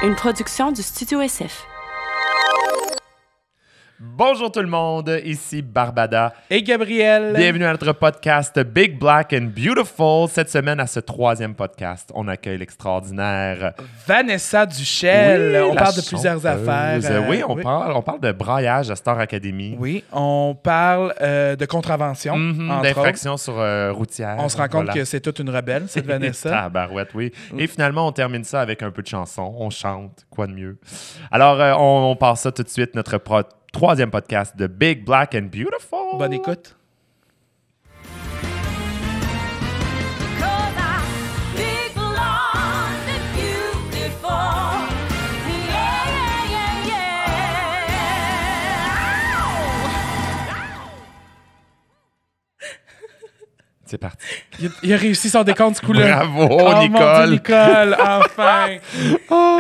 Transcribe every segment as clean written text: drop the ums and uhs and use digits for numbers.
Une production du Studio SF. Bonjour tout le monde, ici Barbada et Gabriel. Bienvenue à notre podcast Big Black and Beautiful. Cette semaine, à ce troisième podcast, on accueille l'extraordinaire Vanessa Duchel. Oui, on la parle de plusieurs chanteuse. affaires. Oui, on parle de braillage à Star Academy. Oui, on parle de contravention, entre d'infraction sur routière. autres. On se rend compte que c'est toute une rebelle, cette Vanessa. Tabarouette, oui. Et finalement, on termine ça avec un peu de chanson. On chante, quoi de mieux. Alors, on passe ça tout de suite, notre troisième podcast de Big Black and Beautiful. Bonne écoute. C'est parti. Il a réussi son décompte ce coup-là. Bravo, Oh, Nicole. mon Dieu, Nicole, enfin.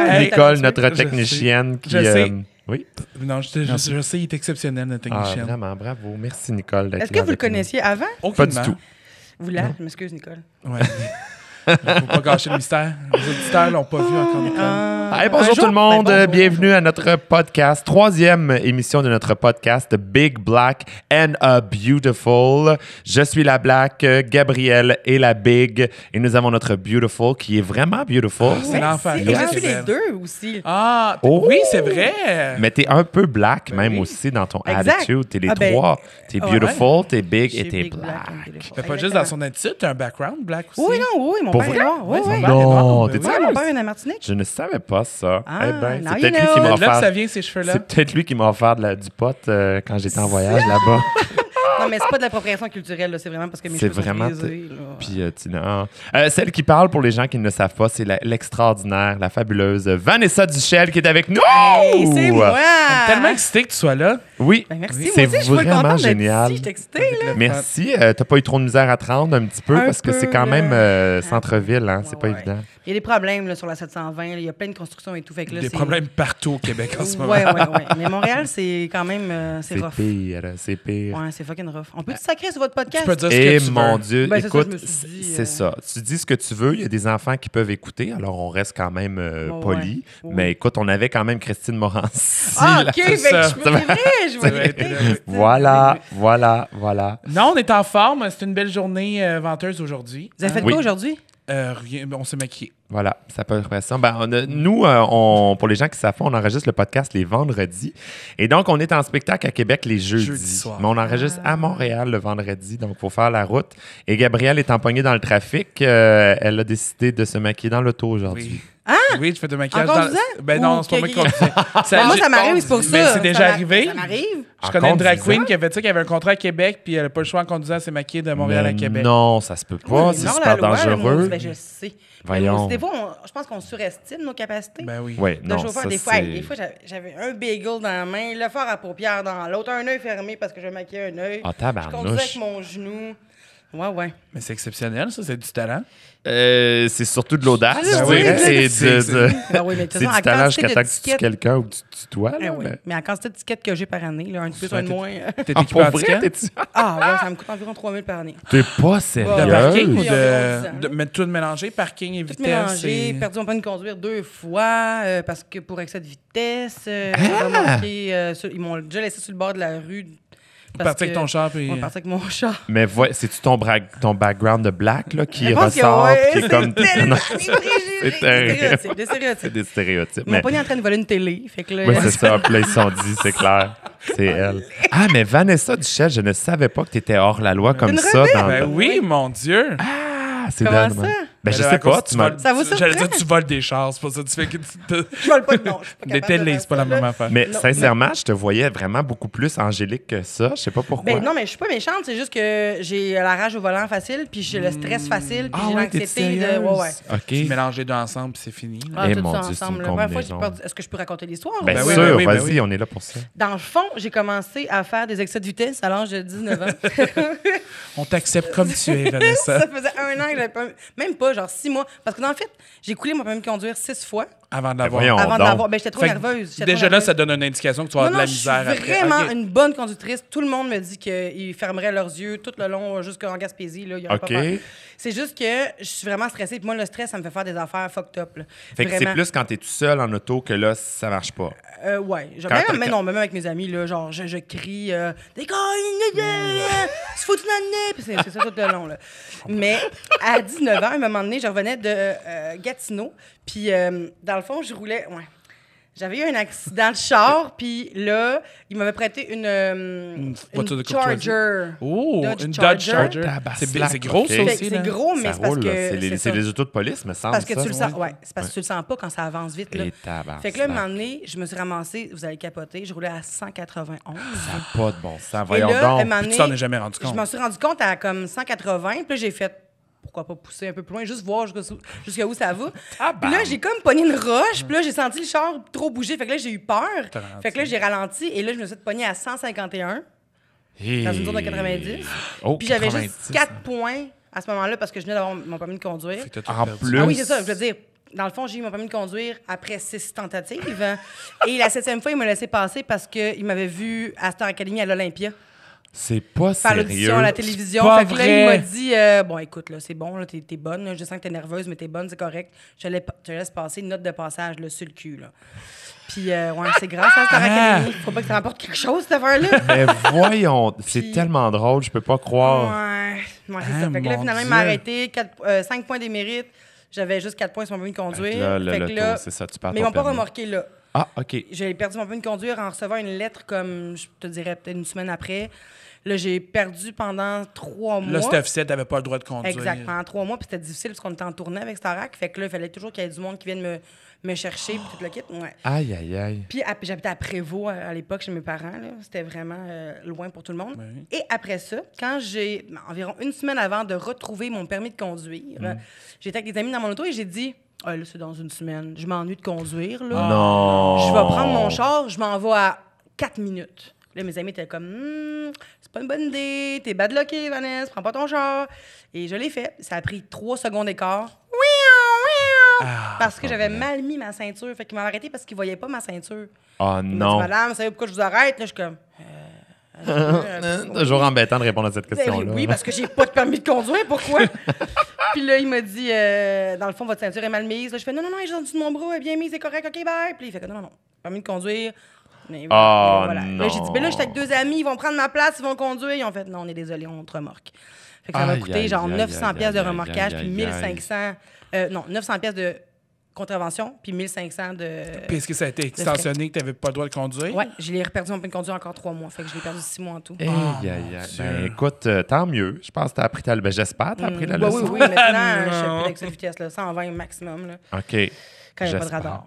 Hey, Nicole, notre je technicienne qui... Je sais. Oui. Non, je sais, il est exceptionnel, notre Ah, technicien. vraiment, bravo. Merci, Nicole. d'être Est-ce là que vous le avec nous. connaissiez avant? Pas du tout. Vous là? Je m'excuse, Nicole. Ouais. Il ne faut pas gâcher le mystère. Les auditeurs l'ont pas vu encore, Nicole. Hey, bonjour tout le monde, bonjour. bienvenue à notre podcast, troisième émission de notre podcast Big Black and a Beautiful. Je suis la Black, Gabrielle est la Big et nous avons notre Beautiful qui est vraiment beautiful. C'est l'enfer. Et je Ouais, suis c'est les vrai. deux aussi. Ah, Oh! oui, c'est vrai. Mais t'es un peu black même oui. aussi dans ton Exact. attitude. T'es les Ah ben, trois. T'es ouais. beautiful, t'es big Je et suis t'es big, black. and beautiful. Mais pas juste dans son attitude, t'as un background black aussi. Oui, non, oui, mon Pour père est vrai? noir. Oui, Ouais, oui. son père est Non, noir. t'es Ben Ouais, oui. mon père est de la Martinique. Je ne savais pas ça. Ah, Eh ben, now c'est you peut-être lui know. qui m'a Là, offert. ça vient, ces cheveux-là. C'est peut-être lui qui m'a offert du pot quand j'étais en voyage là-bas. Non, mais c'est pas de l'appropriation culturelle, là. C'est vraiment parce que mes C'est cheveux vraiment sont frisés. là. Puis, Tina. Celle qui parle, pour les gens qui ne le savent pas, c'est l'extraordinaire, la fabuleuse Vanessa Duchel qui est avec nous. Hey, c'est moi! Tellement excité que tu sois là. Oui, Ben, merci. c'est Moi aussi, je suis full vraiment contente d'être génial. ici. Je suis excitée, là. Merci. T'as pas eu trop de misère à te rendre un petit peu Un parce que peu, c'est quand là. même centre-ville, hein? Ouais, C'est pas ouais. évident. Il y a des problèmes là, sur la 720. là. Il y a plein de constructions et tout. Fait que, là, Des c'est- problèmes partout au Québec en ce moment. Ouais. Mais Montréal, c'est quand même c'est C'est rough. pire, c'est pire. Ouais, c'est fucking rough. On peut te sacrer sur votre podcast? Tu peux dire ce Et que tu mon veux. Dieu, Ben, c'est ça, écoute, je me suis dit, c'est ça. Tu dis ce que tu veux, il y a des enfants qui peuvent écouter, alors on reste quand même Ouais, poli. ouais. Mais écoute, on avait quand même Christine Morancy. Ah, là. OK, fait que ça. je c'est vrai, je vais vrai, l'écouter. c'est vrai. Voilà. Non, on est en forme. C'est une belle journée venteuse aujourd'hui. Vous avez fait Oui. quoi aujourd'hui? Rien, on s'est maquillé. Voilà, ça peut être ça. Ben, nous, pour les gens qui savent pas, on enregistre le podcast les vendredis. Et donc, on est en spectacle à Québec les jeudis. Jeudi soir. Mais on enregistre à Montréal le vendredi, donc il faut faire la route. Et Gabrielle est empoignée dans le trafic. Elle a décidé de se maquiller dans l'auto aujourd'hui. Oui. Oui, tu fais de maquillage. En conduisant? Ben non, Ou c'est pas moi qui que- conduisais. Ben, moi, ça m'arrive, c'est pour ça. Mais c'est déjà Ça arrivé. Ça m'arrive. Je En connais une drag conduisant? queen qui a fait ça, qui avait un contrat à Québec, puis elle n'a pas le choix en conduisant, elle s'est maquillée de Montréal Mais à Québec. non, ça se peut pas. Oui, C'est non, super la loi, dangereux. Ben, je sais. Voyons. Des fois, je pense qu'on surestime nos capacités. Ben oui. Oui, de non, chauffeur, ça, des fois, c'est- des fois, j'avais un bagel dans la main, le fard à paupières dans l'autre, un œil fermé parce que je maquillais un œil. Ah, Je conduisais tabarnouche. avec mon genou. Ouais. Mais c'est exceptionnel, ça, c'est du talent. C'est surtout de l'audace, Ben je oui, dirais. c'est- Ben oui, mais de toute C'est façon, du à talent quantité jusqu'à de temps que tu tues tickets- quelqu'un ou que tu tutoies. Ah oui. Mais à quantité de tickets que j'ai par année, là, un de plus, un de moins. T'es Ah, équipé pour en vrai, ticket? t'es-tu... Ah ouais, ça me coûte environ 3 000 par année. T'es pas De sérieux? parking ou Oui, environ 10 ans. de mettre tout mélanger, parking et Tout vitesse? mélangé, et- perdu mon permis de conduire 2 fois parce que pour excès de vitesse, ils m'ont déjà laissé sur le bord de la rue. Partir avec ton char, puis... On partir avec mon chat. Mais c'est-tu ton background de black là, qui Je pense que ressort? ouais, Qui est comme... Non, c'est terrible. des stéréotypes. c'est des stéréotypes. Ils m'ont pas mis en train de voler une télé. Fait que là, Oui, c'est ça. Puis là, ils se sont dit, c'est clair. C'est elle. Ah, mais Vanessa Duchel, je ne savais pas que tu étais hors la loi comme Une ça. rebelle. Dans... Ben oui, mon Dieu! Ah, c'est Comment dingue. ça? Ben, je là, sais à cause pas. que Tu m'as... voles- Ça vous J'allais surprend? dire, tu voles des chars, c'est pas ça. Tu fais que je vole pas de nom. Je suis pas des capable de télés, faire c'est pas la ça, même là. affaire. Mais Non, sincèrement, je te voyais vraiment beaucoup plus angélique que ça. Je sais pas pourquoi. Ben non, mais je suis pas méchante, c'est juste que j'ai la rage au volant facile, puis j'ai le stress facile, puis Ah j'ai ouais, t'es l'anxiété de. sérieuse? Ouais. OK. Tu mélanges les deux ensemble, puis c'est fini. là. Ah, Eh tout mon ça Dieu, c'est ensemble. une La première fois, combinaison. est-ce que je peux raconter l'histoire? Ben oui, sûr, ben oui, ben vas-y, oui. on est là pour ça. Dans le fond, j'ai commencé à faire des excès de vitesse à l'âge de 19 ans. On t'accepte comme tu es, Vanessa. Ça faisait 1 an que j'avais pas. Même pas, genre 6 mois. Parce que dans le fait, j'ai coulé mon permis de conduire 6 fois Avant de l'avoir. voyons. avant de donc. l'avoir. Ben, j'étais trop Fait que nerveuse. Déjà là, ça donne une indication que tu vas avoir de la misère je après. suis vraiment Ok. une bonne conductrice. Tout le monde me dit qu'ils fermeraient leurs yeux tout le long jusqu'en Gaspésie. Là, il y aurait OK. pas peur. C'est juste que je suis vraiment stressée. Puis moi, le stress, ça me fait faire des affaires fucked up. Là. Fait que c'est Vraiment. plus quand t'es tout seul en auto que là, ça marche pas. Ouais. Quand- Mais non, même avec mes amis, là, genre, je crie c'est foutu dans le nez! Puis c'est ça tout le long. Là. Mais à 19 ans, à un moment donné, je revenais de Gatineau. Puis dans le fond, je roulais. Ouais. J'avais eu un accident de char, puis là, il m'avait prêté une voiture de courtoisie. Charger. Oh, Dodge une Charger. Dodge Charger. Tabarnak, C'est gros, ok. ça Fait aussi. que c'est là. gros, mais Ça c'est parce roule, que. là. C'est ça. les autos de police, me semble. Parce que ça. tu le sens, Ouais. c'est parce que tu le sens pas quand ça avance vite. Là. Et tabarnak. Fait que là, un moment donné, je me suis ramassée, vous allez capoter, je roulais à 191. Ça n'a pas de bon sens. Et Voyons là, un donc. moment Puis tu donné, t'en es jamais rendu je compte. m'en suis rendu compte à comme 180, puis là, j'ai fait pourquoi pas pousser un peu plus loin, juste voir jusqu'à où ça va. Puis là, j'ai comme pogné une roche, puis là, j'ai senti le char trop bouger, fait que là, j'ai eu peur. T'as ralenti. Fait que là, j'ai ralenti, et là, je me suis pogné à 151 dans une zone de 90. Oh, Puis j'avais 90. juste 4 points à ce moment-là parce que je venais d'avoir mon permis de conduire. Fait que t'as tout En perdu. plus. Ah oui, c'est ça, je veux dire. Dans le fond, j'ai eu mon permis de conduire après 6 tentatives. Et la 7e fois, il m'a laissé passer parce qu'il m'avait vu à Star Academy à l'Olympia. C'est pas Faire sérieux. l'audition à la télévision. C'est pas Fait que là, vrai. il m'a dit bon, écoute, là, c'est bon, là, t'es bonne. Là, je sens que t'es nerveuse, mais t'es bonne, c'est correct. Je te laisse passer une note de passage là, sur le cul. Là. Puis, ouais, c'est grâce à Star Academy. Faut pas que ça rapporte quelque chose, cette affaire-là. Mais voyons, c'est Puis- tellement drôle, je peux pas croire. Ouais, c'est Ah, ça. Fait que là, mon finalement, il Dieu. m'a arrêté. 5 points des mérites. J'avais juste 4 points sur mon permis de conduire. Là, Fait le que là, taux, c'est ça, tu perds mais ils ton m'ont pas permis. remorqué là. Ah, OK. J'ai perdu mon permis de conduire en recevant une lettre comme, je te dirais, peut-être une semaine après. Là, j'ai perdu pendant 3 mois. Là, c'était officiel, t'avais pas le droit de conduire. Exact, pendant 3 mois. Puis c'était difficile parce qu'on était en tournée avec Starac. Fait que là, il fallait toujours qu'il y ait du monde qui vienne me chercher. Puis tout le kit. Ouais. Aïe, aïe, aïe. Puis j'habitais à Prévost à l'époque chez mes parents. Là. C'était vraiment loin pour tout le monde. Oui. Et après ça, quand j'ai, environ une semaine avant de retrouver mon permis de conduire, j'étais avec des amis dans mon auto et j'ai dit ah, là, c'est dans une semaine. Je m'ennuie de conduire. Là. Non. Je vais prendre mon char, je m'en vais à 4 minutes. Là, mes amis étaient comme c'est pas une bonne idée, t'es bad lucké, Vanessa, prends pas ton char. Et je l'ai fait. Ça a pris 3 secondes d'écart. Parce que j'avais mal mis ma ceinture. Fait qu'il m'a arrêté parce qu'il voyait pas ma ceinture. Oh Il m'a dit, non. madame, vous savez pourquoi je vous arrête? Là, je suis comme. Toujours embêtant de répondre à cette question-là. Oui, parce que j'ai pas de permis de conduire, pourquoi? Puis là, il m'a dit, dans le fond, votre ceinture est mal mise. Là, je fais, non, elle est en dessous de mon bras, elle est bien mise, c'est correct, OK, bye. Puis il fait que non, permis de conduire. Mais Oh, voilà. non. Là, j'ai dit, ben là, j'étais avec 2 amis, ils vont prendre ma place, ils vont conduire. Ils ont fait, non, on est désolé, on te remorque. Fait que ça m'a Aïe, coûté aïe, genre aïe, 900 aïe, pièces de aïe, remorquage, aïe, puis aïe, 1500, non, 900 pièces de contravention, puis 1500 de... Puis est-ce que ça a été extensionné que t'avais pas le droit de conduire? Ouais, je l'ai reperdu mon permis de conduire encore 3 mois. Fait que je l'ai perdu 6 mois en tout. Aïe, aïe, aïe. Ben, écoute, tant mieux. Je pense que t'as appris ta... Ben, j'espère que t'as appris la Oui, leçon. oui, maintenant, je fais plus avec cette vitesse-là, 120 maximum, là, OK. quand il n'y a pas de J'espère. radar.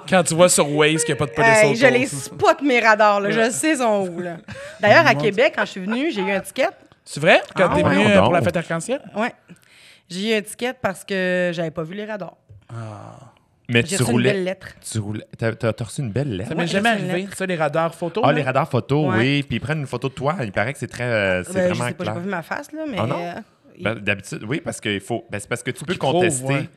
Quand tu vois sur Waze qu'il n'y a pas de police Hey, autour. je les spot mes radars, là. Je sais sont où, là. D'ailleurs, à Québec, quand je suis venue, j'ai eu un ticket. C'est vrai? Quand Ah, t'es ouais. venu Voyons pour la donc. fête arc-en-ciel? Ouais. J'ai eu un ticket parce que j'avais pas vu les radars. Mais J'ai tu reçu une roulais... belle lettre. Tu roulais... T'as reçu une belle lettre? Ça m'est Ouais, jamais j'ai reçu une arrivé. lettre. Ça, les radars photos? Ah, là? les radars photos, Ouais. oui. Puis ils prennent une photo de toi. Il paraît que c'est très... c'est Ben, je vraiment sais pas, j'ai clair. pas vu ma face, là, mais... Ah non? Ben, d'habitude, oui, parce qu'il faut. Ben, c'est parce que tu peux qu'ils prouvent, contester. ouais.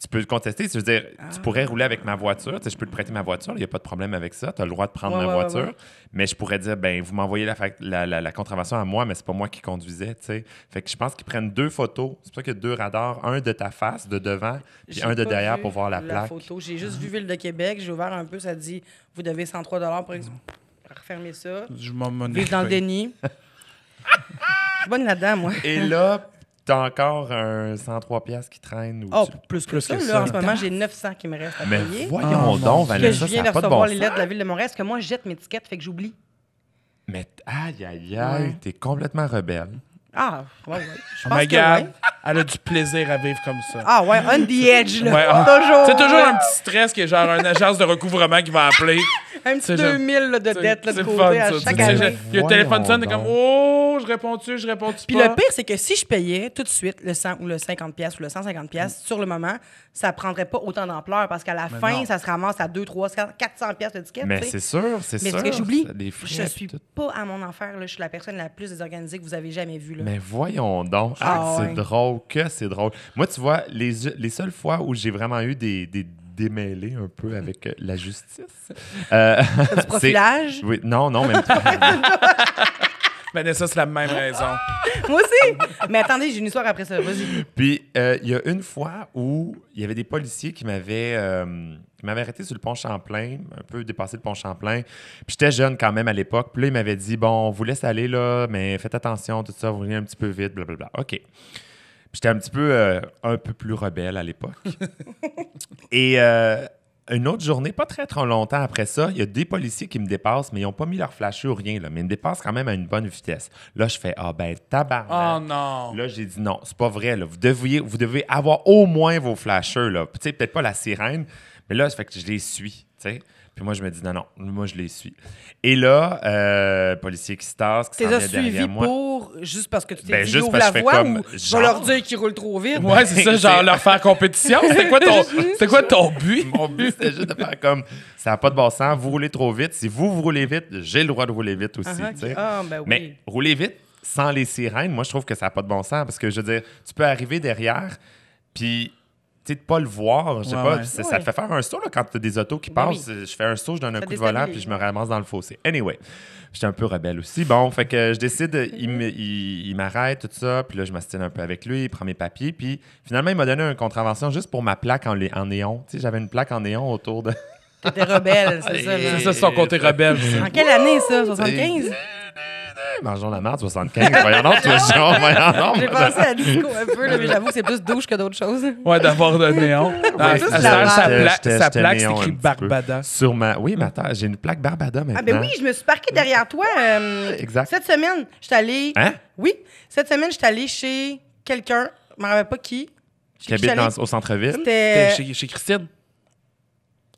Tu peux contester. Je veux dire, tu pourrais rouler avec ma voiture. Tu sais, je peux te prêter ma voiture. Il n'y a pas de problème avec ça. Tu as le droit de prendre Ouais, ma ouais, voiture. ouais. Mais je pourrais dire, ben vous m'envoyez la contravention à moi, mais c'est pas moi qui conduisais. Tu sais. Fait que je pense qu'ils prennent 2 photos. C'est pour ça qu'il y a 2 radars. Un de ta face, de devant, puis J'ai un de pas derrière vu pour voir la plaque. photo. J'ai juste vu Ville de Québec. J'ai ouvert un peu, ça dit vous devez 103 pour refermer ça. Je m'en Vivre dans le déni. Je suis bonne là-dedans, moi. Et là, t'as encore un 103 piastres qui traîne. Ou Oh, tu- plus que Plus ça. que Là, ça. en ce moment, j'ai 900 qui me restent à Mais payer. voyons donc, Que je Vanessa, viens ça de n'a pas de recevoir bon les sens. lettres de la Ville de Montréal. Parce que moi, je jette mes tickets, fait que j'oublie. Mais aïe, aïe, aïe, Ouais. t'es complètement rebelle. Ah, ouais. Je Oh pense my que God, ouais. elle a du plaisir à vivre comme ça. Ah ouais, on the edge, là. Ouais, Toujours. C'est toujours un petit stress qui est genre une agence de recouvrement qui va appeler. Un petit C'est genre- 2000 là, de dette là, de c'est côté fun, à ça. chaque Tu sais, année. il y a le téléphone sonne, t'es Voyons comme, donc. oh, je réponds-tu Puis pas? le pire, c'est que si je payais tout de suite le 100 ou le 50 pièces ou le 150 pièces sur le moment, ça prendrait pas autant d'ampleur parce qu'à la fin, non. ça se ramasse à 2, 3, 400 pièces de ticket. Mais tu sais. c'est sûr, c'est Mais sûr. ce que j'oublie, Les frais, je puis suis tout. pas à mon affaire. Là. Je suis la personne la plus désorganisée que vous avez jamais vue. Là. Mais voyons donc. Ah, C'est ouais. drôle, que c'est drôle. Moi, tu vois, les seules fois où j'ai vraiment eu des démêlés un peu avec la justice. Du profilage. Oui, non, même pas. Vanessa, c'est la même raison. Moi aussi. Mais attendez, j'ai une histoire après ça. Vas-y. Puis, il y a une fois où il y avait des policiers qui m'avaient arrêté sur le pont Champlain, un peu dépassé le pont Champlain. Puis, j'étais jeune quand même à l'époque. Puis là, ils m'avaient dit, bon, on vous laisse aller là, mais faites attention, tout ça, vous venez un petit peu vite, blablabla. OK. Puis, j'étais un peu plus rebelle à l'époque. Et une autre journée, pas très, très longtemps après ça, il y a des policiers qui me dépassent, mais ils n'ont pas mis leur flasher ou rien, là, mais ils me dépassent quand même à une bonne vitesse. Là, je fais, ah ben, tabarnak. Oh non. Là, j'ai dit non, c'est pas vrai. Là. Vous devez avoir au moins vos flashers. Là. Tu sais, peut-être pas la sirène, mais là, ça fait que je les suis. Tu sais. Puis moi, je me dis non, moi, je les suis. Et là, policier qui se tasse, qui Tu s'en les as vient derrière suivis moi. juste parce que tu t'es Ben, dit juste ouvre parce la que je fais voie comme ou je vais genre. leur dire qu'ils roulent trop vite. Ouais, c'est ça, genre leur faire compétition. C'était quoi ton but? Mon but, c'était juste de faire comme ça n'a pas de bon sens, vous roulez trop vite. Si vous roulez vite, j'ai le droit de rouler vite aussi. Ah, tu sais. ah, ben oui. Mais rouler vite sans les sirènes, moi, je trouve que ça n'a pas de bon sens parce que je veux dire, tu peux arriver derrière, puis tu sais, de pas le voir, je sais Ouais, pas, ouais. puis ça te fait faire un saut là, quand tu as des autos qui Ben passent. Je fais un saut, je donne un Ça coup de volant, déstabilise. puis je me ramasse dans le fossé. Anyway, j'étais un peu rebelle aussi. Bon, fait que je décide, il m'arrête, tout ça, puis là, je m'astine un peu avec lui, il prend mes papiers, puis finalement, il m'a donné une contravention juste pour ma plaque en néon. Tu sais, j'avais une plaque en néon autour de. T'étais rebelle, c'est ça. là. C'est ça, son côté rebelle. ça. En quelle année, ça? 75? Mangeons la marde, 75. Voyons donc, toi, Jean, voyons donc. J'ai pensé à disco un peu, là, mais j'avoue que c'est plus douche que d'autres choses. Ouais, d'avoir de néon. Ah, juste à la cette heure, sa marde. plaque, sa plaque, c'est néon écrit un petit peu. Barbada. Sur ma... Oui, mais attends, j'ai une plaque Barbada maintenant. Ah, ben oui, je me suis parquée derrière toi. Exact. Cette semaine, je suis allée. Hein? Oui, cette semaine, je suis allée chez quelqu'un, je ne me rappelle pas qui. Qui Chez habite j'allais. au centre-ville. C'était. Chez Christine.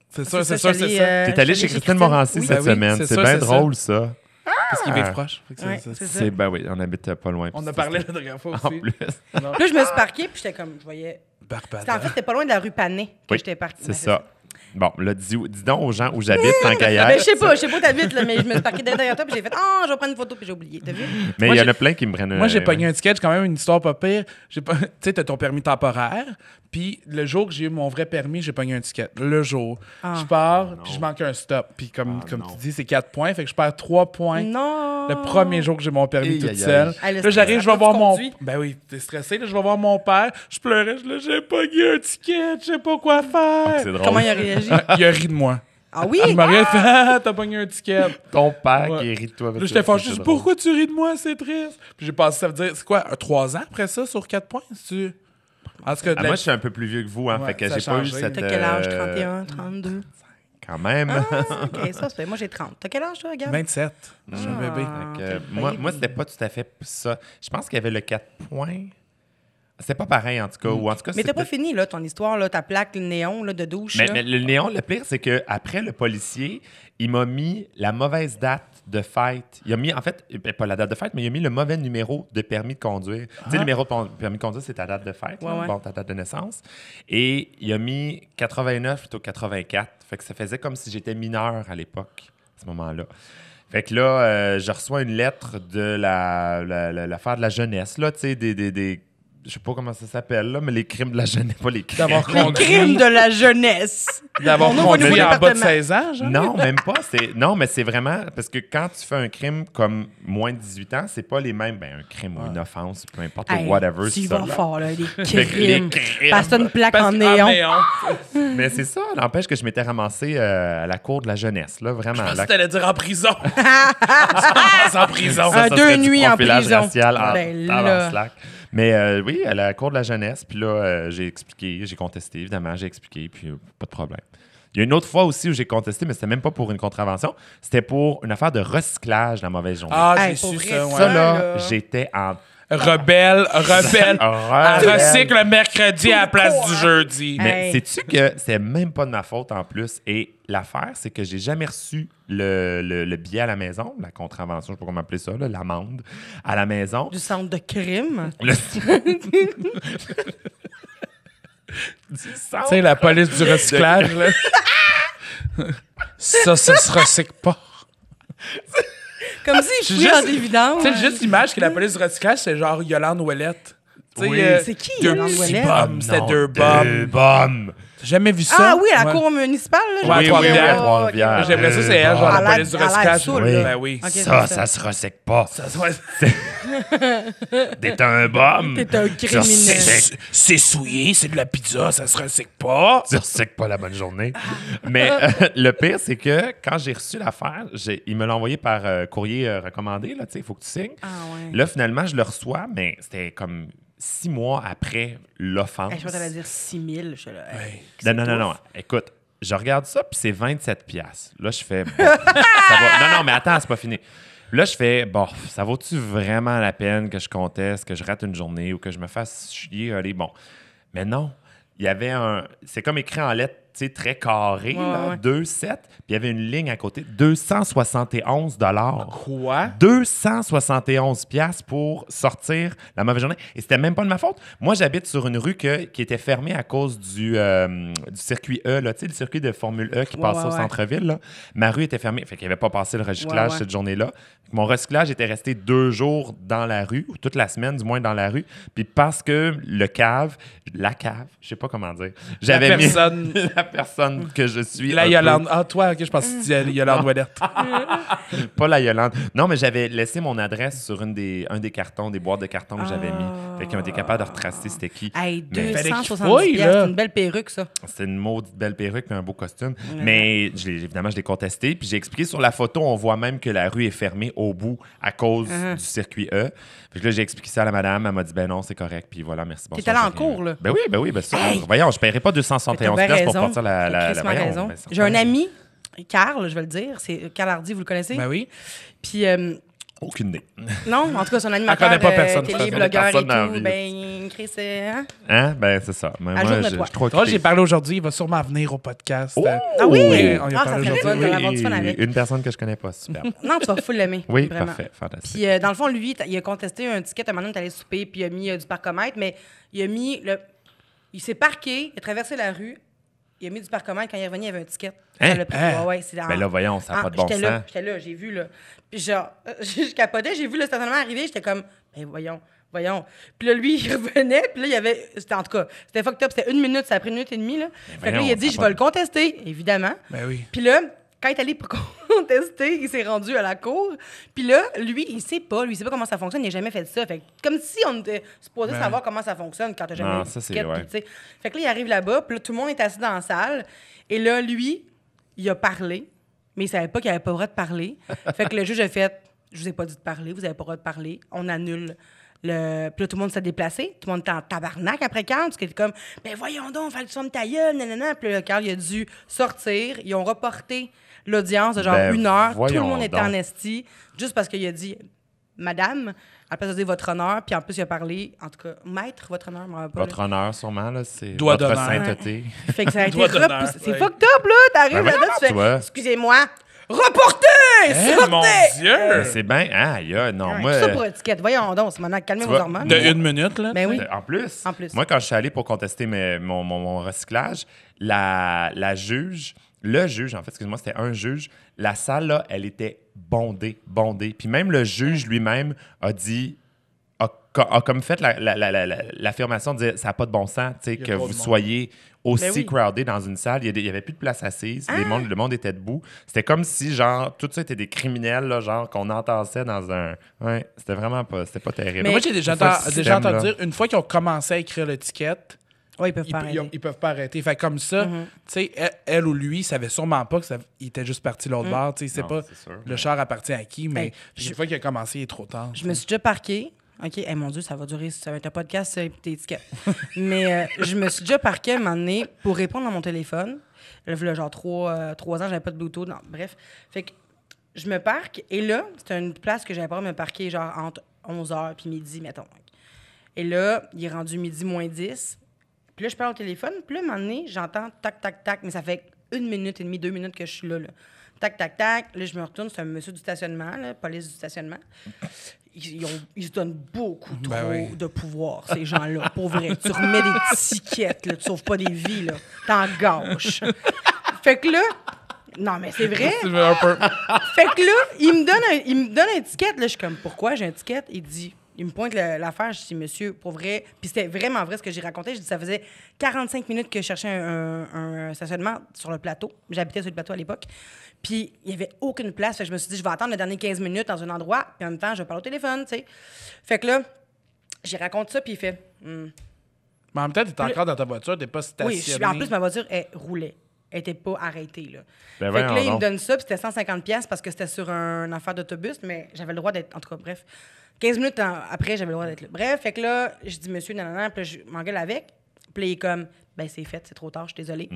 C'est sûr, c'est c'est sûr, ça, c'est j'allais, ça. T'es allé chez Christine Morancy Oui. cette Ben oui, semaine. c'est C'est ça, bien c'est drôle, ça. Parce qu'ils vivent proches. Fait que Ouais, c'est- c'est ça. C'est, ben oui, on habite pas loin. On puis a parlé la dernière fois En aussi. plus. Non. Là, je me suis parquée, puis j'étais comme, je voyais. Parce qu'en fait, Barbada. c'était pas loin de la rue Panet que Oui, j'étais partie. c'est Ben, ça. Bon, là, dis donc aux gens où j'habite, tant qu'à y Ben, être. je sais pas où t'habites, là, mais je me suis parquée derrière toi, puis j'ai fait, je vais prendre une photo, puis j'ai oublié. T'as vu? Mais Moi, il y en j'ai- a plein qui me prennent. Moi, j'ai pogné un ticket, j'ai quand même une histoire pas pire. Tu sais, t'as ton permis temporaire, puis le jour que j'ai eu mon vrai permis, j'ai pogné un ticket. Le jour. Ah. Je pars, puis je manque un stop. Puis comme tu dis, c'est 4 points, fait que je perds 3 points. Non. Le premier jour que j'ai mon permis Aïe, toute aïe, seule. aïe. Hey, le Là, j'arrive, stress, je vais voir tu mon... conduis? Ben oui, t'es stressé. Là, je vais voir mon père. Je pleurais. Je dis, j'ai pogné un ticket, je sais pas quoi faire. C'est drôle. Comment il a réagi? Il a ri de moi. Ah oui? Il m'a rien fait. Ah, t'as pogné un ticket. Ton père Ouais. qui rit de toi. Là, j'étais fâché. Je dis, pourquoi tu ris de moi? C'est triste. Puis j'ai pensé, ça veut dire, c'est quoi, 3 ans après ça sur 4 points? C'est-tu... En tout cas, Moi, je suis un peu plus vieux que vous, hein, Ouais, fait que ça j'ai a pas eu changé. cette. T'as quel âge? 31, 32? Quand même. OK, ça, c'est moi, j'ai 30. T'as quel âge, toi, Gab? 27. Je suis un bébé. Fait que, ok. moi, c'était pas tout à fait ça. Je pense qu'il y avait le 4 points. C'était pas pareil, en tout cas. Ou en tout cas, Mais t'as pas c'était- fini, là, ton histoire, là, ta plaque, le néon, là, de douche. Mais, là. mais le néon, le pire, c'est qu'après, le policier, il m'a mis la mauvaise date de fête. Il a mis, en fait, pas la date de fête, mais il a mis le mauvais numéro de permis de conduire. Tu sais, le numéro de permis de conduire, c'est ta date de fête, là, Ouais. bon, ta date de naissance. Et il a mis 89 plutôt que 84. Fait que ça faisait comme si j'étais mineur à l'époque, à ce moment-là. Fait que là, je reçois une lettre de l'affaire de la jeunesse, là, tu sais, des je sais pas comment ça s'appelle, là, mais les crimes de la jeunesse, pas les crimes. D'avoir Les crimes conduit, de la jeunesse. d'avoir On ouvre au niveau conduit en bas de département. 16 ans, genre? Non, même pas. Non, mais c'est vraiment... Parce que quand tu fais un crime comme moins de 18 ans, c'est pas les mêmes... Ben, un crime ou une offense, peu importe, ou Hey, whatever. Tu y ça, vas là. fort, là, les Les crimes. crimes. Passe une plaque Parce en que- néon. Mais c'est ça, n'empêche que je m'étais ramassé à la cour de la jeunesse, là, vraiment. Je Là, t'allais dire en prison. En prison. Un ça deux serait du nuits en profilage prison. racial Ben en là. slack. Mais oui, à la cour de la jeunesse, puis là, j'ai expliqué, j'ai contesté, évidemment, j'ai expliqué, puis pas de problème. Il y a une autre fois aussi où j'ai contesté, mais c'était même pas pour une contravention, c'était pour une affaire de recyclage de la mauvaise journée. Ah, Hey, j'ai pour su vrai, ça, ouais. ça, là, là. j'étais en Rebelle. Elle recycle le mercredi à la place du jeudi. Mais Hey. sais-tu que c'est même pas de ma faute en plus? Et l'affaire, c'est que j'ai jamais reçu le billet à la maison, la contravention, je sais pas comment appeler ça, là, l'amende à la maison. Du centre de crime. Le- Tu sais, la police du recyclage, là. Ça se recycle pas. Comme si je fouillais Juste- en évidence. Tu sais, juste l'image que la police du recyclage, c'est genre Yolande Ouellette. Tu sais, Oui. C'est qui, deux Yolande petits Ouellette? bums, c'était Non, deux bums. Deux bombes. T'as jamais vu ça? Ah oui, à la Ouais. cour municipale. Là, Ouais, à je Trois-Rivières. sais. Trois-Rivières. ok. J'ai l'impression que c'est elle, genre À la l'air- police du à l'air recyclage. saoul, là. Ben oui. Ok, Ça, c'est ça se recycle pas. Ça doit- T'es un bum. T'es un Tu criminel. C'est souillé, c'est de la pizza, ça se recycle pas. Tu recycles pas la bonne journée. Mais le pire, c'est que quand j'ai reçu l'affaire, il me l'a envoyé par courrier recommandé. Là, il faut que tu signes. Ah ouais. Là, finalement, je le reçois, mais c'était comme 6 mois après l'offense. Hey, je crois que t'allais dire 6 000. Je suis là, hey, Ouais. c'est Non. ouf. Écoute, je regarde ça, puis c'est 27 piastres. Là, je fais... Bon, ça va. Non, mais attends, c'est pas fini. Là, je fais, bon, ça vaut-tu vraiment la peine que je conteste, que je rate une journée ou que je me fasse chier? Allez, bon. Mais non. Il y avait un... C'est comme écrit en lettres, tu sais, très carré, là, ouais. 2,7. Puis il y avait une ligne à côté, 271 $. Quoi? 271 piastres pour sortir la mauvaise journée. Et c'était même pas de ma faute. Moi, j'habite sur une rue qui était fermée à cause du circuit E, là, tu sais, le circuit de Formule E qui passait au ouais. centre-ville. Là. Ma rue était fermée. Fait qu'il n'y avait pas passé le recyclage Ouais. cette journée-là. Mon recyclage était resté 2 jours dans la rue, ou toute la semaine, du moins dans la rue. Puis parce que la cave, je sais pas comment dire, j'avais mis personne- la personne que je suis. La un peu- Yolande. Ah, toi, ok, je pense que tu disais Yolande Ouellette. Pas la Yolande. Non, mais j'avais laissé mon adresse sur un des cartons, des boîtes de carton que j'avais mis. Fait qu'ils ont été capables de retracer c'était qui. Hey, Mais- Fallait qu'il 270 fouille, piastres, là. c'est une belle perruque, ça. C'était une maudite belle perruque et un beau costume. Mais évidemment, je l'ai contesté. Puis j'ai expliqué sur la photo, on voit même que la rue est fermée au bout à cause du circuit E. Fait que là, j'ai expliqué ça à la madame. Elle m'a dit, ben non, c'est correct. Puis voilà, merci. T'es bonsoir, allé en j'ai rien. cours, là. Ben oui, bien sûr. Hey! Voyons, je ne paierai pas Mais t'as 271 bien piastres pour raison. partir la T'as crissement voyons, raison. ben, J'ai un ami, Carl, je vais le dire. C'est Carl Hardy, vous le connaissez? Ben oui. Puis, Aucune idée. non, en tout cas, son animateur, connaît pas personne, télé, je pense. blogueur et Personne dans la tout, vie. ben, Chris, hein? Hein? Ben, c'est ça. Mais À moi, jour de je toi. suis trop Toi, occupé. j'ai parlé aujourd'hui, il va sûrement venir au podcast. Oh! Ah oui? Oui, on y a Ah, parlé ça serait fun, aujourd'hui. on va avoir du fun avec. Une personne que je connais pas, super. Non, tu vas full l'aimer. Oui, vraiment. parfait, fantastique. Puis, dans le fond, lui, il a contesté un ticket. À un moment donné, il est allé souper, puis il a mis du parcomètre, mais il a mis le. Il s'est parqué, il a traversé la rue, il a mis du parcomètre. Quand il est revenu, il y avait un ticket. Hein? Ça l'a pris. Hein? Ouais, c'est dans- Ben là, voyons, ça n'a pas de bon j'étais sens. J'étais là, j'ai vu, là. Puis genre, je capotais, j'ai vu le stationnement arriver, j'étais comme, ben voyons. Puis là, lui, il revenait, puis là, il y avait, c'était en tout cas, c'était fucked up, c'était 1 minute, ça a pris 1 minute et demie, là. Fait que là, voyons, il a dit, ça je a vais pas le contester, évidemment. Ben oui. Puis là, quand il est allé pour contester, il s'est rendu à la cour. Puis là, lui, il sait pas comment ça fonctionne, il n'a jamais fait ça. Fait que, comme si on était supposé Ben. savoir comment ça fonctionne quand t'as jamais Non, eu de ça, c'est- ticket, ouais. puis tu sais. Fait que là, il arrive là-bas, puis là, tout le monde est assis dans la salle. Et là, lui, il a parlé, mais il savait pas qu'il avait pas le droit de parler. Fait que le juge a fait, je vous ai pas dit de parler, vous avez pas le droit de parler, on annule. Puis là, tout le monde s'est déplacé. Tout le monde était en tabarnak après Carl, parce qu'il était comme, ben voyons donc, fallait que tu fermes ta gueule, nanana. Puis là, Carl, il a dû sortir. Ils ont reporté l'audience de genre Ben, 1 heure. Tout le voyons monde était donc. en esti, juste parce qu'il a dit, madame, à la place de dire votre honneur, puis en plus, il a parlé, en tout cas, maître, votre honneur, je m'en rappelle pas, Votre honneur, sûrement, là, c'est Doigt votre d'honneur. sainteté. là. Fait que ça a été Doigt d'honneur, repoussé. C'est ouais. fucked up, là. T'arrives Ben là-dedans, voyons, tu fais, tu vois. excusez-moi, reportez! Eh, Sortez! mon Dieu! Ben, c'est bien... non, Ouais, moi... tout ça pour étiquette. Voyons donc, c'est maintenant calmez Tu vos vois, hormones. De 1 minute, là. Ben oui. En plus, En plus. moi, quand je suis allé pour contester mon recyclage, la juge, le juge, en fait, excuse-moi, c'était un juge, la salle, là, elle était bondée. Puis même le juge lui-même a dit, a comme fait l'affirmation de dire, ça n'a pas de bon sens, tu sais, y a que trop vous de monde. soyez aussi Ben oui. crowded dans une salle. Il n'y avait plus de place assise. Le monde était debout. C'était comme si, genre, tout ça était des criminels, là, genre, qu'on entassait dans un... Ouais, c'était vraiment pas... C'était pas terrible. Mais- Moi, j'ai déjà, Des fois, le déjà système, entendu là. dire, une fois qu'ils ont commencé à écrire l'étiquette, Oui, ils peuvent ils, pas pe- arrêter. ils peuvent pas arrêter. Fait que comme ça, tu sais, elle ou lui, savait sûrement pas qu'il était juste parti l'autre bord. Tu sais, c'est Non, pas c'est sûr, le mais- char appartient à qui, mais Hey, une fois qu'il a commencé, il est trop tard. Je me suis déjà parqué. OK, hey, mon Dieu, ça va durer. Ça va être un podcast sur tes étiquettes. Mais je me suis déjà parqué à un moment donné pour répondre à mon téléphone. Là, genre 3 ans, j'avais pas de Bluetooth. Non, bref. Fait que je me parque et là, c'était une place que j'avais pas me parquer genre entre 11h puis midi, mettons. Et là, il est rendu midi moins 10. Puis là, je parle au téléphone. Puis là, à un moment donné, j'entends tac, tac, tac. Mais ça fait 1 minute et demie, 2 minutes que je suis là. Tac, tac, tac. Là, je me retourne. C'est un monsieur du stationnement, police du stationnement. Ils se donnent beaucoup trop de pouvoir, ces gens-là. Pour vrai. Tu remets des tickets, là. Tu sauves pas des vies, là. T'en gâches. Fait que là... Non, mais c'est vrai. Fait que là, il me donne un ticket. Là, je suis comme, pourquoi j'ai un ticket? Il me pointe l'affaire. Je dis, monsieur, pour vrai. Puis c'était vraiment vrai ce que j'ai raconté. Je dis, ça faisait 45 minutes que je cherchais un stationnement sur le plateau. J'habitais sur le plateau à l'époque. Puis il n'y avait aucune place. Fait que je me suis dit, je vais attendre les dernières 15 minutes dans un endroit. Puis en même temps, je parle au téléphone, tu sais. Fait que là, j'ai raconté ça. Puis il fait, Mais en même temps, t'es encore dans ta voiture. T'es pas stationné. Oui, en plus, ma voiture, elle roulait. Elle n'était pas arrêtée, là. Ben fait que là, il me donne ça, puis c'était 150$ parce que c'était sur une affaire d'autobus, mais j'avais le droit d'être... En tout cas, bref. 15 minutes après, j'avais le droit d'être là. Bref, fait que là, je dis, monsieur, nanana, puis là, je m'engueule avec. Puis là, il est comme, ben c'est fait, c'est trop tard, je suis désolée.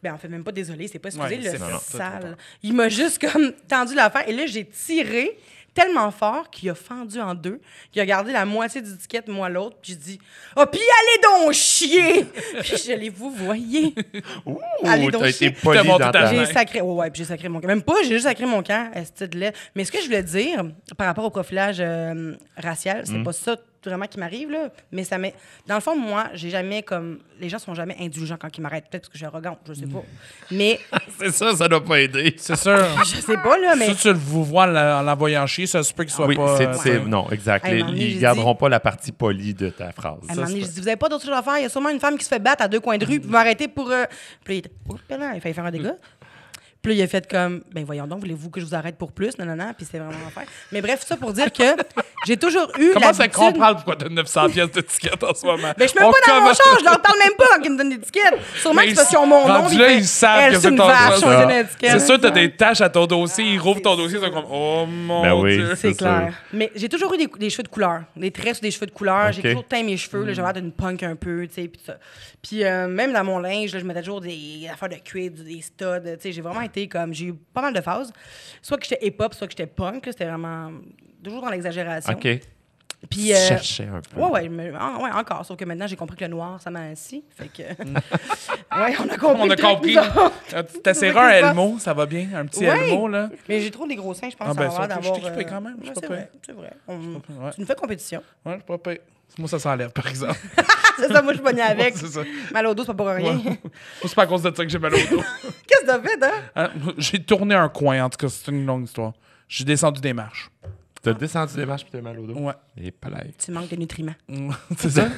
Ben en fait, même pas désolée, c'est pas excusé, le sale. Il m'a juste comme tendu l'affaire, et là, j'ai tiré tellement fort qu'il a fendu en deux, qu'il a gardé la moitié du ticket, moi l'autre, puis j'ai dit « Ah, puis allez donc chier! » Puis je l'ai, vous voyez. Ouh, Allez donc t'as chier. été poli dans ta J'ai main. sacré, ouais, puis j'ai sacré mon camp. Même pas, j'ai juste sacré mon camp, esti de lait. Mais ce que je voulais dire, par rapport au profilage racial, c'est pas ça vraiment qui m'arrive, là, mais ça m'est... Dans le fond, moi, j'ai jamais comme... Les gens sont jamais indulgents quand ils m'arrêtent. Peut-être parce que je suis arrogante, je sais pas. Mais... C'est ça doit pas aider. C'est sûr. Je sais pas, là, mais... Si tu le vous vois en l'envoyant chier, ça se peut qu'il soit Oui, pas... non, exact. Hey, maman, Ils j'ai garderont pas la partie polie de ta phrase. À un moment donné, je dis, vous avez pas d'autre chose à faire? Il y a sûrement une femme qui se fait battre à 2 coins de rue, puis vous m'arrêtez pour... Puis là, il était... Oups, là, il fallait faire un dégât. Puis là, il a fait comme, ben voyons donc, voulez-vous que je vous arrête pour plus? Non, puis c'était vraiment l'enfer. Mais bref, ça pour dire que j'ai toujours eu Comment ça l'habitude... comprendre pourquoi t'as 900 pièces de ticket en ce moment? Ben, je suis même pas dans mon char, je leur parle même pas quand ils me donnent des tickets. Sûrement que c'est parce qu'ils ont mon nom. Rendu là, ils savent elle, que c'est c'est une ton vache, ça. on donne un ticket. C'est sûr, t'as des taches à ton dossier, ils rouvrent ton dossier, ils sont comme, oh mon Ben oui. Dieu. C'est C'est clair. sûr. Mais j'ai toujours eu des cheveux de couleur, des tresses ou des cheveux de couleur. J'ai Ok. toujours teint mes cheveux, là, j'avais l'air d'une punk un peu, tu sais, puis tout ça. Puis même dans mon linge, là, je mettais toujours des affaires de cuir, des studs, tu sais, j'ai vraiment été comme, j'ai eu pas mal de phases. Soit que j'étais hip-hop, soit que j'étais punk, là, c'était vraiment toujours dans l'exagération. OK. Puis, Tu cherchais un peu. ouais, encore. Sauf que maintenant, j'ai compris que le noir, ça m'a assis. Fait que. Ouais, on a compris. On a le truc, compris. nous autres. T'essaieras un Elmo, ça va bien? Un petit Ouais. Elmo, là? Mais j'ai trop des gros seins, je pense. Ah, ben, ça va ça, d'avoir. je t'ai équipé quand même, je suis ouais, pas c'est pire. vrai, c'est vrai. Ouais. Tu nous fais compétition. Ouais, je peux pas. Moi, ça s'enlève, par exemple. C'est ça, moi, je suis pognée avec. C'est ça. Mal au dos, c'est pas pour rien. Ouais. Moi, c'est pas à cause de ça que j'ai mal au dos. Qu'est-ce que t'as fait, hein? Hein? J'ai tourné un coin, en tout cas, c'est une longue histoire. J'ai descendu des marches. T'as descendu des marches et t'as mal au dos? Ouais. Et palais. Tu manques de nutriments. C'est ça?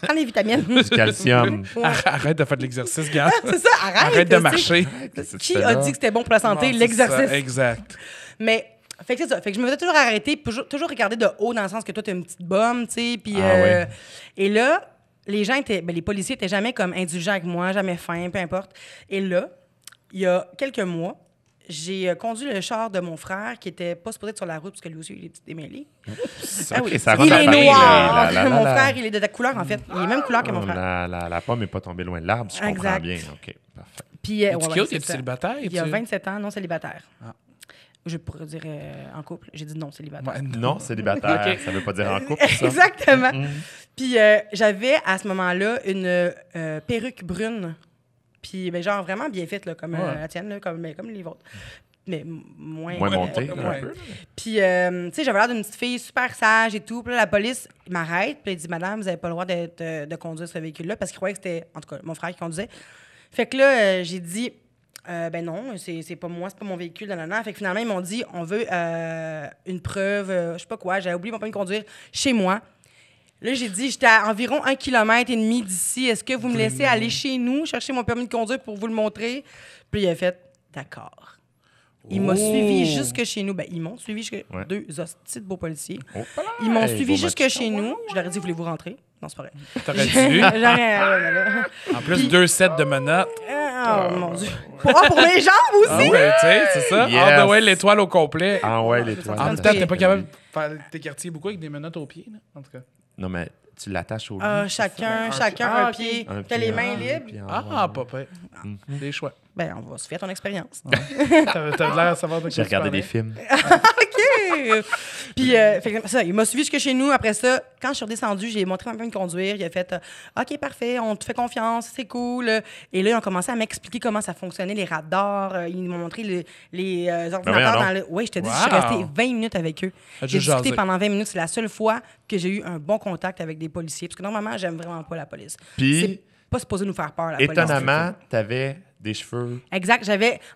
Prends les vitamines. Du calcium. Ouais. Arrête de faire de l'exercice, gars. C'est ça, Arrête de tu sais. marcher. Qu'est-ce que tu Qui fais a là? dit que c'était bon pour la santé, Non, c'est l'exercice? ça, exact. Mais, fait que c'est ça. Fait que je me faisais toujours arrêter, toujours regarder de haut, dans le sens que toi, t'as une petite bombe, tu sais. Puis, ouais. Et là, les gens étaient, les policiers étaient jamais comme indulgents avec moi, jamais fins, peu importe. Et là, il y a quelques mois, j'ai conduit le char de mon frère qui était pas supposé être sur la route parce que lui aussi, il est démêlé. Ah oui. Ok, ça Il rentre est bien, noir. là, Mon là. frère, il est de ta couleur, en fait. Il est même couleur que mon frère. La pomme n'est pas tombée loin de l'arbre, si je comprends Exact. bien. OK, parfait. Puis, Es-tu cute? c'est Es-tu ça. célibataire? Il y a Es-tu- 27 ans, non célibataire. Ah. Je pourrais dire en couple. J'ai dit non célibataire. Ouais, Non, célibataire, Ok. ça veut pas dire en couple, ça. Exactement. Puis j'avais à ce moment-là une perruque brune. Puis ben, genre vraiment bien faite, là, comme la tienne, là, comme les vôtres. Mais moins Moins montée, Ouais. un peu. Puis, tu sais, j'avais l'air d'une petite fille super sage et tout. Puis là, la police m'arrête. Puis elle dit, madame, vous n'avez pas le droit de conduire ce véhicule-là parce qu'il croyait que c'était, en tout cas, mon frère qui conduisait. Fait que là, j'ai dit, ben non, c'est pas moi, c'est pas mon véhicule, nanana. Fait que finalement, ils m'ont dit, on veut une preuve, je sais pas quoi, j'avais oublié mon permis de conduire chez moi. Là, j'ai dit, j'étais à environ 1,5 km d'ici. Est-ce que vous me laissez aller chez nous, chercher mon permis de conduire pour vous le montrer? Puis il a fait, d'accord. Il m'a suivi jusque chez nous. Ben, ils m'ont suivi jusque... Ouais. Deux hosties de beaux policiers. Oh, Ils m'ont hey, suivi beau jusque matin. chez nous. Je leur ai dit, voulez-vous rentrer? Non, c'est pas vrai. T'aurais dû. J'aurais... En plus, 2 sets de menottes. Oh, mon Dieu. Pour les jambes aussi! Ah ouais, tu sais, c'est ça. Yes. Ah, ben ouais, l'étoile au complet. Ah ouais, l'étoile. En même temps, t'es pas capable de faire t'écartiller beaucoup avec des menottes aux pieds, là, en tout cas. Non, mais tu l'attaches au lit. Chacun Ah, un ok. pied. Un T'as pied les en mains haut, libres. puis en Ah, bas. pas pire. Des choix. Ben, on va se faire ton expérience. T'as l'air de savoir de quoi J'ai tu regardé parlais. des films. OK! Puis, fait que ça, il m'a suivi jusque chez nous. Après ça, quand je suis redescendue, j'ai montré ma permis de conduire. Il a fait OK, parfait, on te fait confiance, c'est cool. Et là, ils ont commencé à m'expliquer comment ça fonctionnait, les radars. Ils m'ont montré les ordinateurs voyons dans le. Oui, je te dis, Wow. je suis restée 20 minutes avec eux. Ah, J'ai juste discuté jaser. pendant 20 minutes. C'est la seule fois que j'ai eu un bon contact avec des policiers. Parce que normalement, j'aime vraiment pas la police. Puis- C'est pas supposé nous faire peur, la police. Étonnamment, t'avais des cheveux. Exact,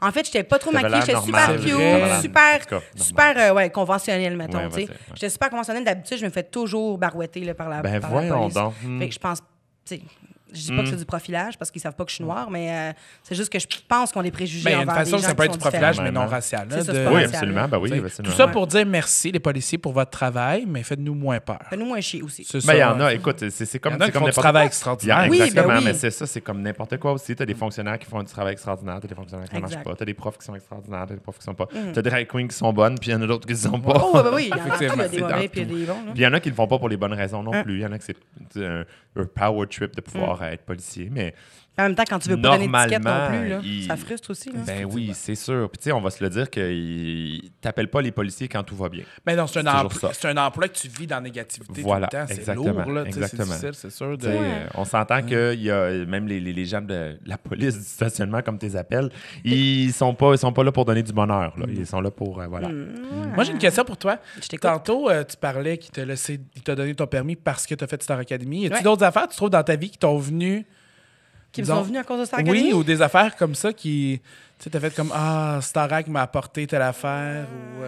en fait, j'étais pas trop T'avais maquillée, l'air j'étais super normal. cute, T'avais l'air- super, en tout cas, super conventionnelle, mettons, Ouais, tu sais. vas-y, ouais. J'étais super conventionnelle, d'habitude, je me fais toujours barouetter là, par la Ben par la voyons police. donc. Fait que je pense, tu sais, je dis pas que c'est du profilage parce qu'ils savent pas que je suis noire, mais c'est juste que je pense qu'on est préjugés Ben, il y a une envers façon des que gens ça peut qui être sont du profilage, différents. mais non racial. là, C'est ça, c'est de- pas Oui, racial. absolument. Ben oui, T'sais, absolument. tout ça Ouais. pour dire merci, les policiers, pour votre travail, mais faites-nous moins peur. Fais-nous moins chier aussi. C'est Ben, il y ça. en a, écoute, c'est comme, Il y en a c'est qui comme font du n'importe travail quoi. extraordinaire. Oui, ben Exactement, oui. mais c'est ça, c'est comme n'importe quoi aussi. T'as des fonctionnaires qui font du travail extraordinaire, t'as des fonctionnaires qui ne marchent Exact. pas, t'as des profs qui sont extraordinaires, t'as des profs qui sont pas. T'as des drag queens qui sont bonnes, puis il y en a d'autres qui ne sont pas. Oh, oui, il y en a Effectivement, des c'est mauvais dans et des bons. là. Puis il y en a qui le font pas pour les bonnes raisons non Hein. plus. Il y en a qui c'est un power trip de pouvoir être policier, mais En même temps, quand tu veux pas donner d'étiquette non Normalement, plus, là, il- ça frustre aussi. Là. ben oui, c'est sûr. Puis tu sais, on va se le dire qu'ils t'appellent pas les policiers quand tout va bien. Mais non, C'est toujours ça. c'est un emploi que tu vis dans la négativité Voilà, tout le temps. C'est exactement, lourd, là. Tu sais, exactement. C'est difficile, c'est sûr. Tu sais, De... on s'entend qu'il y a même les gens de la police du stationnement, comme tu les appelles, ils sont pas là pour donner du bonheur. Là. Ils sont là pour voilà. Moi, j'ai une question pour toi. Je t'écoute. Tantôt, tu parlais qu'il t'a donné ton permis parce que tu as fait Star Academy. Y a-t-il Ouais. d'autres affaires, tu trouves, dans ta vie qui t'ont venu... Qui me disons- sont venus à cause de Star Oui, Academy? ou des affaires comme ça qui... Tu sais, t'as fait comme « Ah, Starac m'a apporté telle affaire » ou...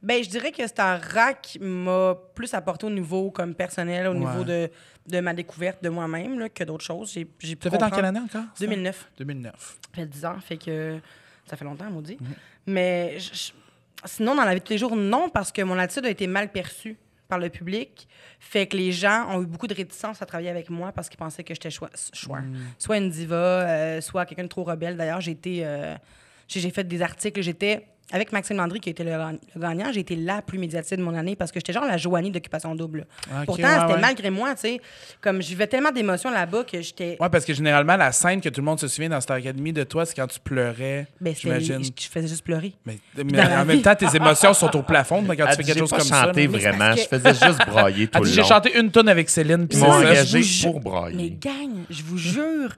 Ben, je dirais que Starac m'a plus apporté au niveau comme personnel, au niveau de ma découverte de moi-même là, que d'autres choses. J'ai pu Tu as fait dans comprendre- quelle année encore? ça? 2009. 2009. Ça fait 10 ans, fait que ça fait longtemps, maudit. Mais sinon, dans la vie de tous les jours, non, parce que mon attitude a été mal perçue par le public. Fait que les gens ont eu beaucoup de réticence à travailler avec moi parce qu'ils pensaient que j'étais soit une diva, soit quelqu'un de trop rebelle. D'ailleurs, j'ai fait des articles. J'étais avec Maxime Landry, qui a été le gagnant, j'ai été la plus médiatisée de mon année parce que j'étais genre la Joanie d'Occupation Double. Ok, Pourtant, ouais, c'était ouais. malgré moi, tu sais. Comme je vivais tellement d'émotions là-bas que j'étais... Ouais, parce que généralement, la scène que tout le monde se souvient dans Star Academy de toi, c'est quand tu pleurais, Ben, j'imagine. je faisais juste pleurer. Mais dans la en même vie. temps, tes émotions sont au plafond quand tu Elle fais dit, quelque j'ai chose pas comme ça. chanté là. Mais c'est vraiment, parce je faisais juste brailler tout Elle le dit, long. j'ai chanté une tonne avec Céline, puis Ils c'est m'ont ça. engagé je vous pour brailler. Mais gang, je vous jure,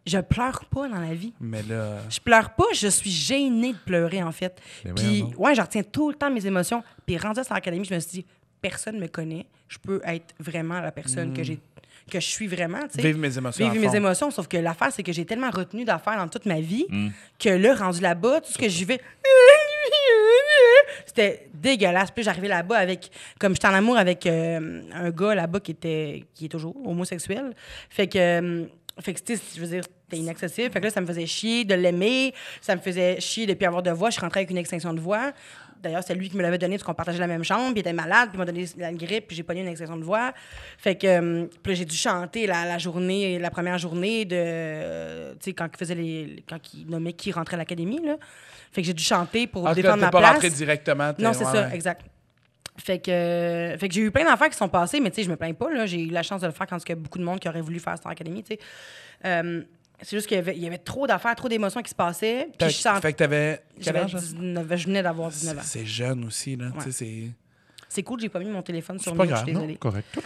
je pleure pas dans la vie. Mais là... Je pleure pas, je suis gênée de pleurer, en fait. Mais Puis, voyons ouais, je retiens tout le temps mes émotions. Puis, rendu à Star Academy, je me suis dit, personne me connaît. Je peux être vraiment la personne que je suis vraiment, tu sais. Vivre mes émotions Vivre à mes fond. émotions. Sauf que l'affaire, c'est que j'ai tellement retenu d'affaires dans toute ma vie que là, rendu là-bas, tout ce que j'y vais... C'était dégueulasse. Puis j'arrivais là-bas avec... Comme j'étais en amour avec un gars là-bas qui est toujours homosexuel. Fait que tu sais, je veux dire, c'était inaccessible. Fait que là, ça me faisait chier de l'aimer. Ça me faisait chier de plus avoir de voix. Je suis rentrée avec une extinction de voix. D'ailleurs, c'est lui qui me l'avait donné parce qu'on partageait la même chambre. Puis il était malade, puis il m'a donné la grippe, puis j'ai pogné une extinction de voix. Fait que puis là, j'ai dû chanter la première journée de... tu sais, quand il nommait qui rentrait à l'académie, là. Fait que j'ai dû chanter pour Ah, défendre t'es ma pas place. rentré directement. Non, c'est ça, ouais. exact. Fait que j'ai eu plein d'affaires qui sont passées, mais tu sais, je me plains pas, là. J'ai eu la chance de le faire quand il y a beaucoup de monde qui aurait voulu faire Star Academy, tu sais. C'est juste qu'il y avait trop d'affaires, trop d'émotions qui se passaient. Puis je sentais... Fait que t'avais... Quel J'avais âge? 19, je venais d'avoir 19 ans. C'est jeune aussi, là. Ouais. Tu sais, C'est cool, j'ai pas mis mon téléphone sur C'est pas nous, je suis grave, désolée. Correct.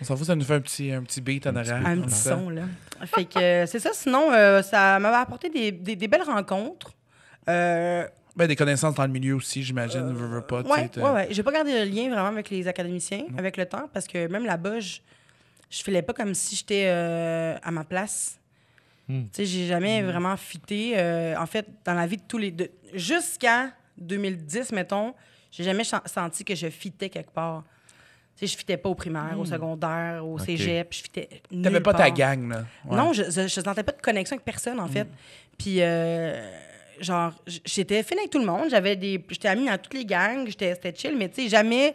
on s'en fout, ça nous fait un petit beat en arrière. Un comme petit ça. son, là. Fait que c'est ça. Sinon, ça m'avait apporté des belles rencontres. Ben, des connaissances dans le milieu aussi, j'imagine. Veux pas, tu sais, Ouais. J'ai pas gardé le lien vraiment avec les académiciens avec le temps parce que même là-bas, je filais pas comme si j'étais à ma place. Tu sais, j'ai jamais vraiment fité. En fait, dans la vie de tous les... jusqu'à 2010, mettons, j'ai jamais senti que je fitais quelque part. Tu sais, je fitais pas au primaire, au secondaire, au cégep. Je fitais nulle T'avais pas ta part. gang, là. Ouais. Non, je sentais pas de connexion avec personne, en fait. Puis, genre, j'étais fine avec tout le monde. J'étais amie dans toutes les gangs. C'était chill, mais tu sais, jamais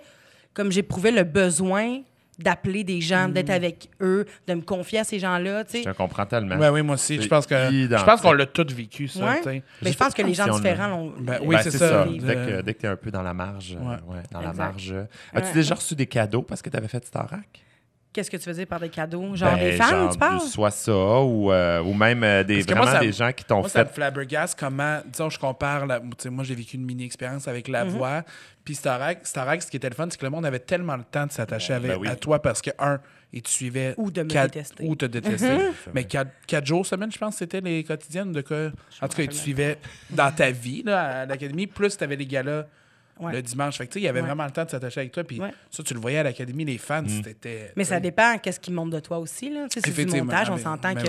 comme j'éprouvais le besoin d'appeler des gens, d'être avec eux, de me confier à ces gens-là, tu Je sais. te comprends tellement. Ouais, oui, moi aussi. C'est Je pense identique. qu'on l'a tous vécu, ça. Ouais. tu sais. Mais je pense que les gens si on- différents l'ont... Ben oui, Ben, c'est ça. Dès que tu es un peu dans la marge. Ouais. Dans la Exact. marge. As-tu Ouais. déjà reçu des cadeaux parce que tu avais fait Starac? Qu'est-ce que tu veux dire par des cadeaux? Genre Ben, des fans, genre, tu parles? soit ça, ou même Parce que moi, vraiment des gens qui t'ont Moi, ça me fait... flabbergasse comment, disons, je compare, tu sais, moi, j'ai vécu une mini-expérience avec La Voix, puis Starac, ce qui était le fun, c'est que le monde avait tellement le temps de s'attacher à toi parce que, ils te suivaient... Ou de me détester. Ou te détester. Mais 4 jours semaine, je pense, c'était les quotidiennes de quoi... En tout cas, ils te suivaient dans ta vie, là, à l'académie, plus tu avais les galas le dimanche. Fait que, tu sais, il y avait vraiment le temps de s'attacher avec toi, puis ça, tu le voyais à l'académie, les fans, c'était... Mais ça dépend qu'est-ce qu'ils montrent de toi aussi. Là. Tu sais, c'est du montage, on s'entend que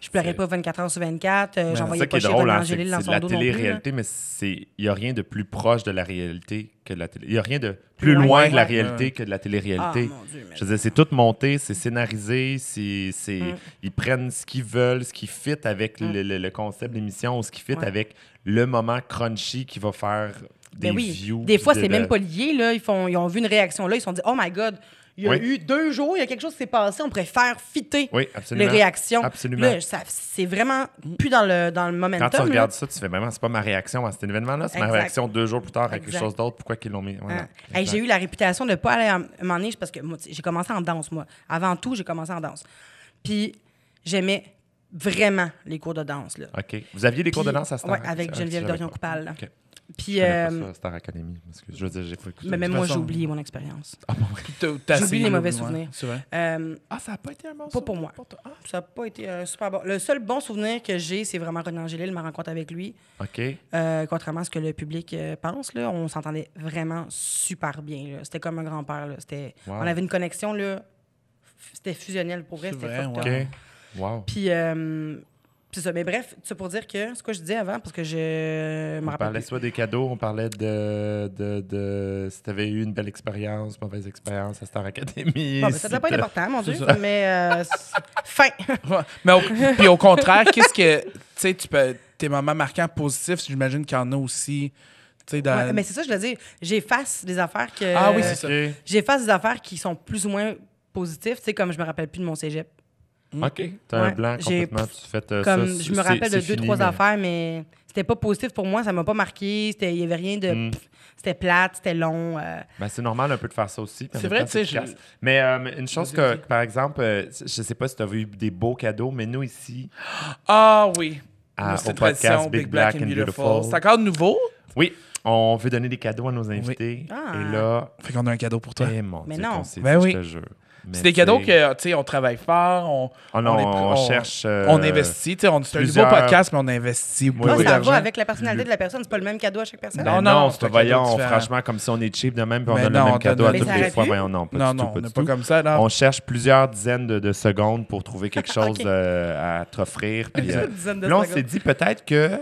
je pleurais pas 24 heures sur 24, C'est j'envoyais ça qui pas est chez drôle, René hein, Angélil dans c'est de son la dos non plus. Là. télé-réalité, mais il n'y a rien de plus proche de la réalité que de la télé. Il n'y a rien de plus loin de la réalité que de la télé-réalité. Ah, mon Dieu, mais Je veux dire, c'est tout monté, c'est scénarisé, ils prennent ce qu'ils veulent, ce qui fit avec le concept de l'émission ou ce qui fit avec le moment crunchy qui va faire des Ben oui. views. Des fois, puis c'est même pas lié. Là. Ils ont vu une réaction là, ils se sont dit « Oh my God, il y a eu 2 jours, il y a quelque chose qui s'est passé, on pourrait faire fitter les réactions. » Absolument. Là, c'est vraiment plus dans le momentum. Quand tu regardes là. ça, tu fais vraiment, c'est pas ma réaction à cet événement-là, c'est ma Exact. réaction 2 jours plus tard à quelque Exact. chose d'autre. Pourquoi qu'ils l'ont mis? Voilà. Hey, j'ai eu la réputation de ne pas aller à un moment donné, parce que moi, j'ai commencé en danse, moi. Avant tout, j'ai commencé en danse. Puis j'aimais vraiment les cours de danse. Là. OK. Vous aviez des cours de danse à Star Oui, avec Geneviève Dorion-Coupal. OK. Puis, Je connais pas ça, Star Academy. Parce que je veux dire, j'ai pas écouté. mais même moi, j'ai façon- oublié mon expérience. J'oublie les mauvais souvenirs. C'est vrai. Ah, ça n'a pas été un bon Pas pour moi. Ça n'a pas été super bon. Le seul bon souvenir que j'ai, c'est vraiment René Angélil, ma rencontre avec lui. OK. Contrairement à ce que le public pense, là, on s'entendait vraiment super bien. Là. C'était comme un grand-père. Là. Wow. On avait une connexion, là, c'était fusionnel pour vrai. C'est C'était vrai, fucked ouais. up. OK. Wow. Puis, c'est ça. Mais bref, c'est pour dire que c'est quoi je disais avant, parce que je me On rappelle parlait plus. soit des cadeaux, on parlait de si tu avais eu une belle expérience, mauvaise expérience à Star Academy. Bon, ben, ça ne doit pas être important, mon Dieu. ça. Mais fin. Ouais. Mais puis au contraire, qu'est-ce que... Tu sais, tes moments marquants positifs, j'imagine qu'il y en a aussi... Tu sais, dans... Ouais, mais c'est ça, je veux dire. J'efface des affaires que. Ah oui, c'est ça. OK. J'efface des affaires qui sont plus ou moins positives. Tu sais, comme je me rappelle plus de mon cégep. OK. T'as un Ouais. blanc J'ai- complètement. Tu fais Comme ça, je me c'est- rappelle de c'est 2-3 fini, mais- affaires, mais c'était pas positif pour moi. Ça m'a pas marqué. Il y avait rien de. C'était plate, c'était long. Ben, c'est normal un peu de faire ça aussi. puis en C'est même vrai, temps, tu sais, efficace. Mais une chose que, par exemple, je sais pas si tu as eu des beaux cadeaux, mais nous ici, Ah oui. au C'est une podcast tradition, Big Black and Beautiful. C'est encore nouveau? oui, on veut donner des cadeaux à nos invités. Ah. Et là, Fait qu'on a un cadeau pour toi. mon Mais Dieu, non. qu'on s'est Ben dit, oui. je te jure. Mais C'est des cadeaux tu sais, que, tu sais, on travaille fort, on cherche... on investit, tu sais, c'est un nouveau plusieurs- podcast, mais on investit beaucoup Moi, ça d'argent. va avec la personnalité de la personne. C'est pas le même cadeau à chaque personne. Ben Non, non, c'est c'est un voyons, cadeau différent. franchement, comme si on est cheap de même, puis on Mais donne non, le on même cadeau à donne- toutes Mais ça les aurait fois. pu. Voyons, non, pas Non, du tout, non, on pas n'est du pas tout. comme ça. Non. On cherche plusieurs dizaines de secondes pour trouver quelque chose Ok. à t'offrir. Puis, Une dizaine de puis là, on secondes. s'est dit peut-être que...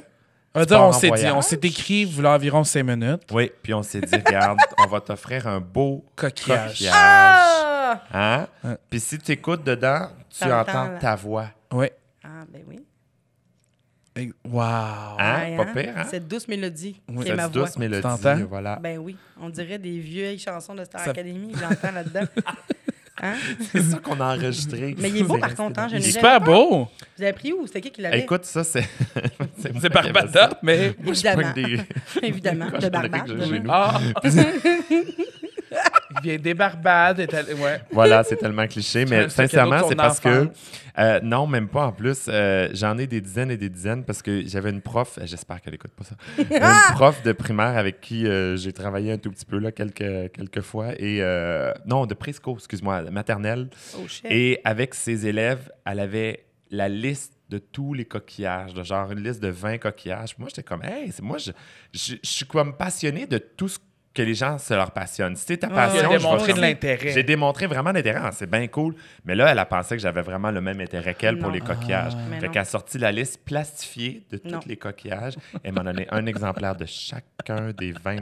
On va tu dire, pars on en s'est dit, voyage. on s'est écrit, voilà environ 5 minutes. Oui, puis on s'est dit, regarde, on va t'offrir un beau Coquillage. Ah! Hein? Ouais. Puis si tu écoutes dedans, tu T'entends entends la- ta voix. Oui. Ah, ben oui. Wow. Hein? Ouais, Pas pire, hein? Cette douce mélodie, Oui. c'est ma Cette voix. douce mélodie, t'entends? voilà. Ben oui, on dirait des vieilles chansons de Star Ça- Academy, j'entends là-dedans. Hein? C'est ça qu'on a enregistré. Mais il est beau C'est par resté contre, hein, là. je Il n'ai est jamais super pas. beau. Vous avez pris où? C'était qui l'avait? Écoute, ça, c'est... C'est Barbada, mais... Moi, je Évidemment. pogne des... Évidemment, de cochonneries Barbade. que j'ai chez nous. Ah! Il vient des Barbades. Ouais. Voilà, c'est tellement cliché, mais C'est un sincèrement, cadeau de c'est ton parce que... enfance. non, même pas en plus. J'en ai des dizaines et des dizaines parce que j'avais une prof, j'espère qu'elle écoute pas ça, une prof de primaire avec qui j'ai travaillé un tout petit peu là, quelques fois. Et non, de présco, excuse-moi, maternelle. Oh shit. Et avec ses élèves, elle avait la liste de tous les coquillages, de genre une liste de 20 coquillages. Puis moi, j'étais comme, hey, moi, je suis comme passionné de tout ce que les gens se leur passionnent. Si c'est ta Il passion, a je vais démontré de comme- l'intérêt. J'ai démontré vraiment l'intérêt. Ah, c'est bien cool. Mais là, elle a pensé que j'avais vraiment le même intérêt qu'elle pour Non. les coquillages. Mais Fait non. qu'elle a sorti la liste plastifiée de tous Non. les coquillages. Elle m'en a donné un exemplaire de chacun des 20...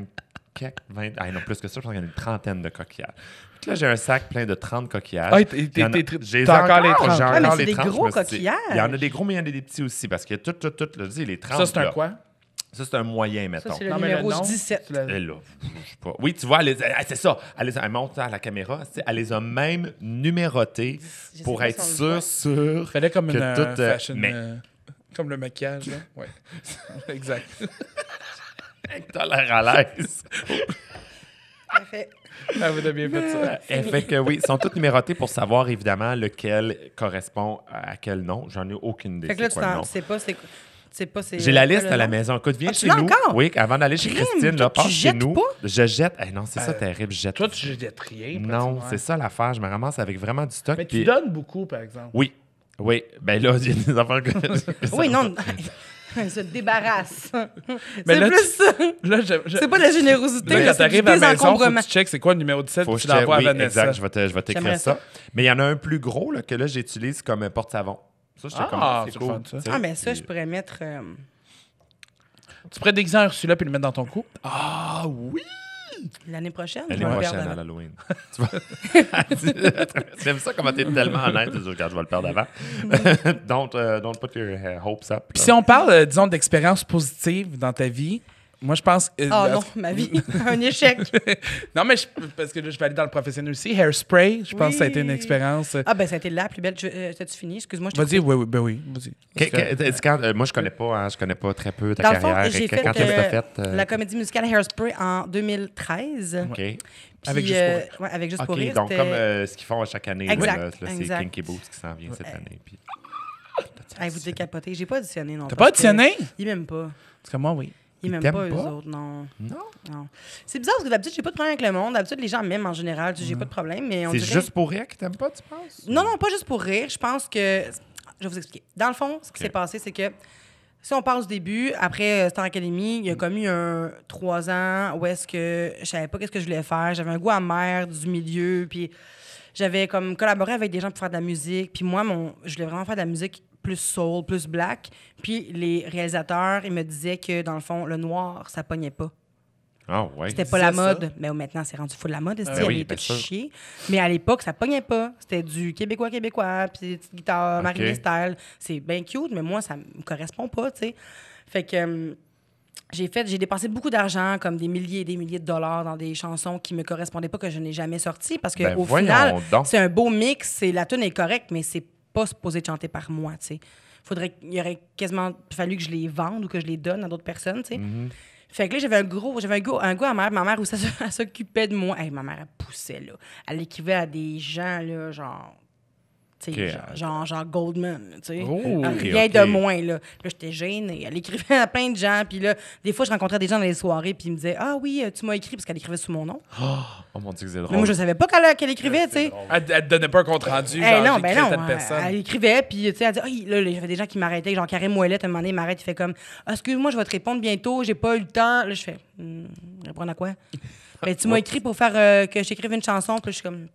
Ah non, plus que ça, je pense qu'il y en a une trentaine de coquillages. Fait que là, j'ai un sac plein de 30 coquillages. Ah, Il y en a- j'ai t'as encore les 30. J'ai Ouais, mais encore c'est les des 30. gros je me suis dit, coquillages. Il y en a des gros, mais il y en a des petits aussi. Parce que tout, là, je dis, les 30. Ça, c'est un là, quoi? Ça, c'est un moyen, mettons. Ça, c'est le Non, mais numéro nom, 17. tu l'as- Et là, je sais pas. Oui, tu vois, c'est ça. Elle monte à la caméra. Elle les a même numérotées Je sais pour pas être si on le sûr, voit. sûr. Fallait comme que une tout, fashion... mais- comme le maquillage, là. Ouais. Exact. T'as l'air à l'aise. Parfait. Ah, vous avez bien fait ça. Fait que oui, ils sont tous numérotés pour savoir évidemment lequel correspond à quel nom. J'en ai aucune idée. Fait que là, c'est quoi le nom. c'est pas c'est J'ai la liste le à la nom. maison. Écoute, viens Ah, tu chez l'as nous. encore? Oui, avant d'aller chez Crime, Christine, toi, là, passe tu chez jettes nous. pas? Je jette. Non, c'est ça terrible. Je jette. Toi, tu jettes rien. Non, pratiquement. c'est ça l'affaire. Je me ramasse avec vraiment du stock. Mais puis- tu donnes beaucoup, par exemple. Oui. Oui. Ben là, il y a des affaires que. Oui, non. Elle se débarrasse. Mais C'est là, plus ça. Là, C'est pas de la générosité, Là, mais quand c'est du t'arrives à la maison, faut désencombrement. que tu checkes c'est quoi le numéro 17 Faut puis que tu je l'envoies à oui, Vanessa. exact. Je vais t'écrire J'aimerais ça. ça. Mais il y en a un plus gros là, que là, j'utilise comme porte-savon. Ça, j'étais comme, Ah, c'est c'est cool. fun, ça. tu sais. Ah, mais ça, Puis- je pourrais mettre... Tu pourrais déguiser un Ursula puis le mettre dans ton cou. Ah oui! l'année prochaine. L'année je vais le prochaine, perdre à avant. l'Halloween. Tu vois? J'aime ça comment t'es tellement honnête. Je dis, regarde, je vais le perdre avant. don't put your hopes up. Puis là. si on parle, disons, d'expériences positives dans ta vie, moi, je pense... Oh non, ma vie. Un échec. Non, mais parce que là, je vais aller dans le professionnel aussi. Hairspray, je pense que ça a été une Oui. expérience... Ah, ben, ça a été la plus belle. T'as-tu fini? Excuse-moi, je t'ai Vas-y, coupé. oui, ben oui, vas-y. Moi, je connais pas, hein, je connais pas très peu ta Dans le fond, carrière. j'ai Quand fait, est-ce que t'as fait? la comédie musicale Hairspray en 2013. OK. Puis, Avec Juste pour rire. ouais, avec Juste pour OK, rire. donc c'était- comme ce qu'ils font à chaque année. Exact, Là, c'est exact. Kinky Boots qui s'en vient cette année. Puis... Hey, vous décapotez. J'ai pas auditionné, non. T'as pas parce que auditionné? Ils m'aiment pas. Parce que moi, oui. Ils m'aiment t'aiment pas, eux pas? autres, non. Non? C'est bizarre parce que d'habitude, j'ai pas de problème avec le monde. D'habitude, les gens m'aiment en général. J'ai pas de problème, mais on C'est dirait... juste pour rire que t'aimes pas, tu penses? Non, non, pas juste pour rire. Je pense que... Je vais vous expliquer. Dans le fond, ce qui s'est passé, c'est que si on passe au début, après Star Academy, il y a comme eu 3 ans où est-ce que je savais pas qu'est-ce que je voulais faire. J'avais un goût amer du milieu, puis j'avais comme collaboré avec des gens pour faire de la musique. Puis moi, je voulais vraiment faire de la musique plus soul, plus black. Puis les réalisateurs, ils me disaient que, dans le fond, le noir, ça pognait pas. Ah, ouais. C'était pas la disait ça. mode. Mais maintenant, c'est rendu fou de la mode. oui, Elle est bien toute sûr. chier. Mais à l'époque, ça pognait pas. C'était du québécois, puis des petites guitares, OK. Marimé style. C'est bien cute, mais moi, ça me correspond pas, tu sais. Fait que j'ai dépensé beaucoup d'argent, comme des milliers et des milliers de dollars dans des chansons qui me correspondaient pas, que je n'ai jamais sorties. Parce que Ben, au voyons final, donc. c'est un beau mix. La tune est correcte, mais c'est pas supposé de chanter par moi, tu sais. Il aurait quasiment fallu que je les vende ou que je les donne à d'autres personnes, tu sais. Mm-hmm. Fait que là, j'avais un goût amer. Ma mère aussi, elle s'occupait de moi. Hey, ma mère, elle poussait, là. Elle écrivait à des gens, là, genre... Tu sais, Ok. genre Goldman, tu sais. Oh, Rien ok. de moins, là. Là, j'étais gênée. Elle écrivait à plein de gens. Puis là, des fois, je rencontrais des gens dans les soirées, puis ils me disaient « Ah oui, tu m'as écrit » parce qu'elle écrivait sous mon nom. Oh mon Dieu, que c'est drôle. Mais moi, je savais pas qu'elle écrivait, tu sais. Elle te donnait pas un compte-rendu, Hey, genre, non, ben j'écris à non. telle personne. Elle écrivait, puis tu sais, elle dit, là, j'avais des gens qui m'arrêtaient, genre Karim Ouellet, à un moment donné, il m'arrête, il fait comme, excuse-moi, je vais te répondre bientôt, j'ai pas eu le temps. Là, je fais, répondre à quoi? Ben, tu m'as écrit pour faire que j'écrive une chanson, puis là, je suis comme,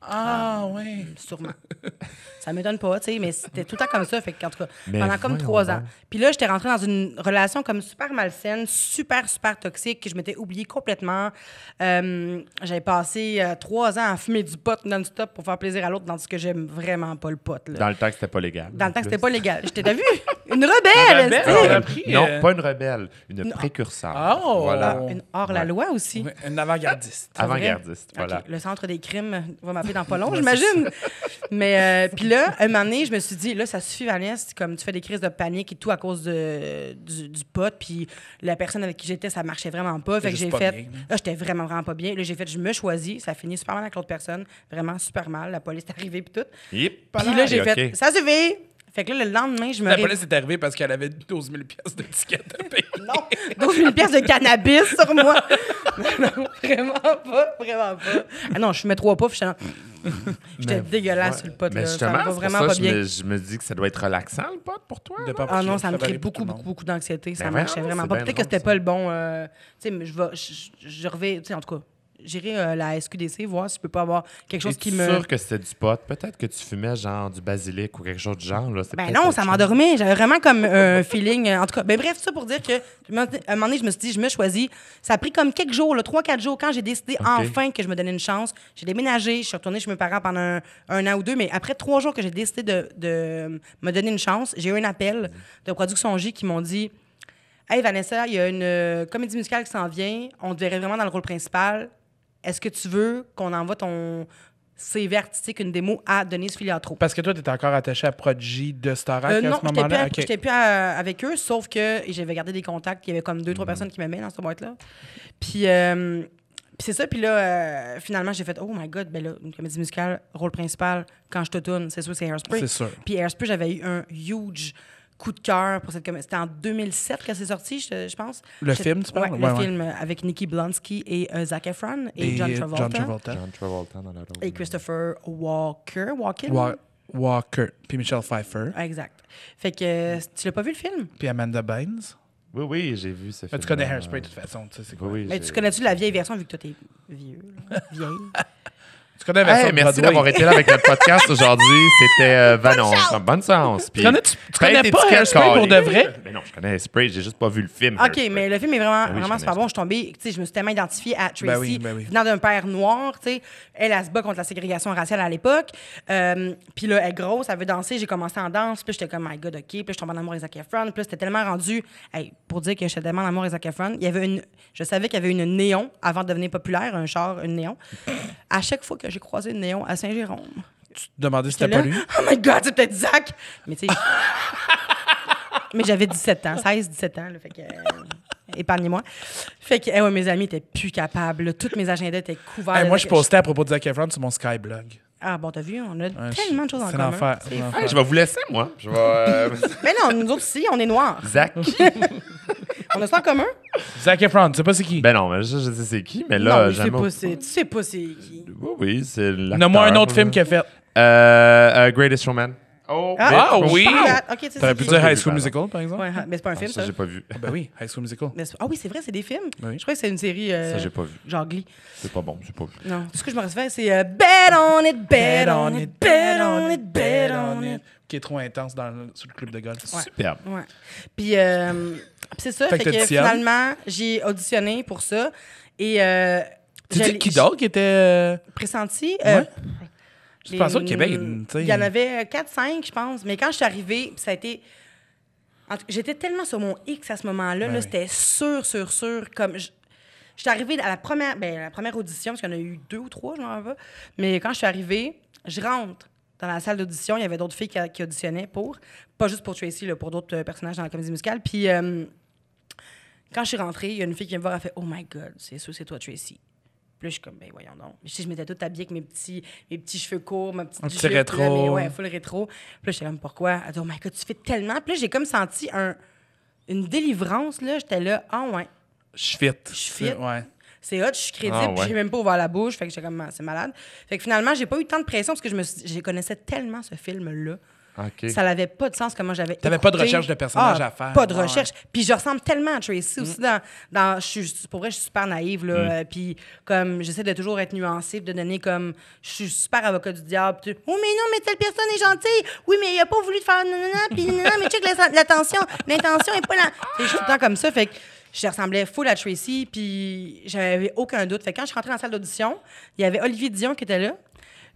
Ah, ouais. sûrement. Ça m'étonne pas, tu sais, mais c'était tout le temps comme ça. Fait qu'en tout cas, Mais pendant comme voyons 3 ans. donc. Puis là, j'étais rentrée dans une relation comme super malsaine, super, super toxique, que je m'étais oubliée complètement. J'avais passé 3 ans à fumer du pot non-stop pour faire plaisir à l'autre, tandis que j'aime vraiment pas le pot. Là. Dans le temps que c'était pas légal. Dans le temps que c'était En pas légal. T'as vu? Une rebelle! rebelle, est-ce on que- a pris, plus. Non, pas une rebelle, une Non. précurseur. Oh! Voilà. Une hors-la-loi aussi. Ouais, un avant-gardiste. C'est vrai? Avant-gardiste, OK, voilà. le centre des crimes va m'appeler dans pas long, j'imagine. Mais puis là, un moment donné, je me suis dit, là, ça suffit, Vanessa, comme tu fais des crises de panique et tout à cause du pot. Puis la personne avec qui j'étais, ça marchait vraiment pas. Fait que juste j'ai pas fait. bien, là. Là, j'étais vraiment pas bien. Là, j'ai fait, je me choisis. Ça finit super mal avec l'autre personne. Vraiment super mal. La police est arrivée, puis tout. Yip, Puis là, j'ai OK. fait, ça suffit. Fait que là, le lendemain, je me La réveille. police est arrivée parce qu'elle avait 12 000 piastres de tickets à payer. Non, 12 000 pièces de cannabis sur moi. Non, vraiment pas, vraiment pas. Ah non, je fumais 3 puffs, j'étais dégueulasse Ouais. sur le pot. Mais Là. Ça justement, me va c'est pour vraiment ça pas que bien. je me dis que ça doit être relaxant, le pot, pour toi. De pas Ah non, ça me travailler crée pour tout beaucoup, le monde. beaucoup d'anxiété. Ça Ben marchait voyons, vraiment c'est pas. bien Peut-être que drôle, c'était ça. pas le bon. Tu sais, mais je reviens, tu sais, en tout cas, j'irai à la SQDC voir si je peux pas avoir quelque chose qui Es-tu me. sûr que c'était du pot? Peut-être que tu fumais genre du basilic ou quelque chose du genre. Là. C'est Ben peut-être non, autre ça chose. m'endormait. J'avais vraiment comme un feeling. En tout cas, ben bref, tout ça pour dire que, à un moment donné, je me suis dit, je me choisis. Ça a pris comme quelques jours, 3-4 jours, quand j'ai décidé enfin que je me donnais une chance. J'ai déménagé, je suis retournée chez mes parents pendant un an ou 2, mais après 3 jours que j'ai décidé de me donner une chance, j'ai eu un appel de Production J qui m'ont dit, hey Vanessa, il y a une comédie musicale qui s'en vient. On te verrait vraiment dans le rôle principal. Est-ce que tu veux qu'on envoie ton CV artistique, une démo à Denise Filiatro? Parce que toi, t'étais encore attaché à Prodigy de Starac à Non, ce j'étais moment-là? plus, OK. j'étais plus avec eux, sauf que j'avais gardé des contacts. Il y avait comme 2-3 personnes qui m'aimaient dans cette boîte-là. Puis c'est ça. Puis là, finalement, j'ai fait, oh my God, ben là, une comédie musicale, rôle principal, quand je te tourne, c'est sûr, c'est Hairspray. C'est sûr. Puis Hairspray, j'avais eu un huge coup de cœur pour cette comédie. C'était en 2007 que c'est sorti, je pense. Le film, tu parles? Ouais, le film avec Nikki Blonsky et Zac Efron et John Travolta. John Travolta dans la rôle. Et Christopher Walken. Walker. Puis Michelle Pfeiffer. Exact. Fait que tu l'as pas vu le film? Puis Amanda Bynes. Oui, j'ai vu ce film. Tu connais Hairspray de toute façon, tu sais c'est quoi. Oui, Mais tu connais-tu la vieille version vu que toi t'es vieux? Là? Vieille. Tu connais la version de merci Broadway. d'avoir été là avec notre podcast aujourd'hui. C'était Vanon. Bonne chance. Tu connais pas Hairspray pour de vrai? Mais non, je connais Hairspray, j'ai juste pas vu le film. OK, Hairspray. mais le film est vraiment, Ben oui, vraiment je super connais bon. Je suis tombée, tu sais, je me suis tellement identifiée à Tracy, Ben oui. venant d'un père noir, tu sais. Elle se bat contre la ségrégation raciale à l'époque. Puis là, elle est grosse, elle veut danser. J'ai commencé en danse. Puis j'étais comme, my God, OK. Puis je tombe en amour avec Zac Efron. Puis là, c'était tellement rendu, pour dire que j'étais tellement en amour avec Zac Efron, je savais qu'il y avait une néon avant de devenir populaire, un char, une néon. À chaque fois que j'ai croisé une néon à Saint-Jérôme, Tu te demandais si j'étais c'était pas là, lui? oh my God, c'est peut-être Zac! Mais tu sais. Mais j'avais 17 ans, 16-17 ans, là, fait que. Épargnez-moi. Fait que ouais, mes amis étaient plus capables. Là. Tous mes agendas étaient couverts. Moi, je postais à propos de Zac Efron sur mon Skyblog. Ah bon, t'as vu, on a tellement de choses en commun. l'enfer. C'est C'est fou. l'enfer. Hey, je vais vous laisser, moi. Je vais. Mais non, nous autres ici, on est noirs. Zach. On a ça en commun? Zac Efron, tu sais pas c'est qui? Ben non, mais je sais c'est qui, mais là, non, jamais. tu sais pas c'est qui. Oui, c'est l'acteur. Nomme-moi un autre film qu'il a fait. Greatest Showman. Oh, Ah mais- oui! OK, tu sais, T'aurais c'est pu qui? dire Ça, j'ai High School vu, Musical, par exemple? Ouais, mais c'est pas un film, Ça, ça. j'ai pas vu. Ben oui, High School Musical. Ah oui, c'est vrai, c'est des films. Oui. Je crois que c'est une série. Ça, j'ai pas vu. Genre Glee. C'est pas bon, j'ai pas vu. Non, tout ce que je me réfère, c'est Bet on it, bet on it, bet on it, bet on it. Qui est trop intense sur le club de golf. Ouais. Superbe. Ouais. Puis c'est ça, Fait fait que que t'auditionnes. finalement, j'ai auditionné pour ça. Et Tu dis qui d'autre qui était. Pressenti. Ouais. Je pense au Québec, tu sais. Il y en avait 4-5, je pense. Mais quand je suis arrivée, ça a été. J'étais tellement sur mon X à ce moment-là. Ben Là, oui. c'était sûr. Comme je suis arrivée à la première audition, parce qu'il y en a eu 2 ou 3, je m'en rappelle pas. Mais quand je suis arrivée, je rentre dans la salle d'audition. Il y avait d'autres filles qui auditionnaient pour. Pas juste pour Tracy, là, pour d'autres personnages dans la comédie musicale. Puis quand je suis rentrée, il y a une fille qui vient me voir, elle fait « Oh my God, c'est sûr, c'est toi, Tracy. » Puis là, je suis comme, ben voyons donc. Je m'étais toute habillée avec mes petits cheveux courts, ma petite Un petit jupe, là, rétro. mais ouais, full rétro. Puis là, j'étais comme, pourquoi? Elle dit, oh my God, tu fais tellement. Puis là, j'ai comme senti une délivrance, là. J'étais là, ah ouais, Je fit. je fit. Ouais. C'est hot, je suis crédible, Ah puis ouais. j'ai même pas ouvert la bouche. Fait que j'étais comme, c'est malade. Fait que finalement, j'ai pas eu tant de pression parce que je connaissais tellement ce film-là. OK. Ça n'avait pas de sens comment j'avais. T'avais pas de écouté. recherche de personnage à faire. Pas de Ouais, recherche. Puis je ressemble tellement à Tracy aussi pour vrai, je suis super naïve là. Puis comme j'essaie de toujours être nuancée, de donner comme je suis super avocat du diable. Puis, oh mais non, mais telle personne est gentille. Oui, mais il a pas voulu te faire nanana. Puis nanana, mais check l'attention. L'intention est pas là. Je suis tout le temps comme ça. Fait que je ressemblais full à Tracy. Puis j'avais aucun doute. Fait que quand je suis rentrée dans la salle d'audition, il y avait Olivier Dion qui était là.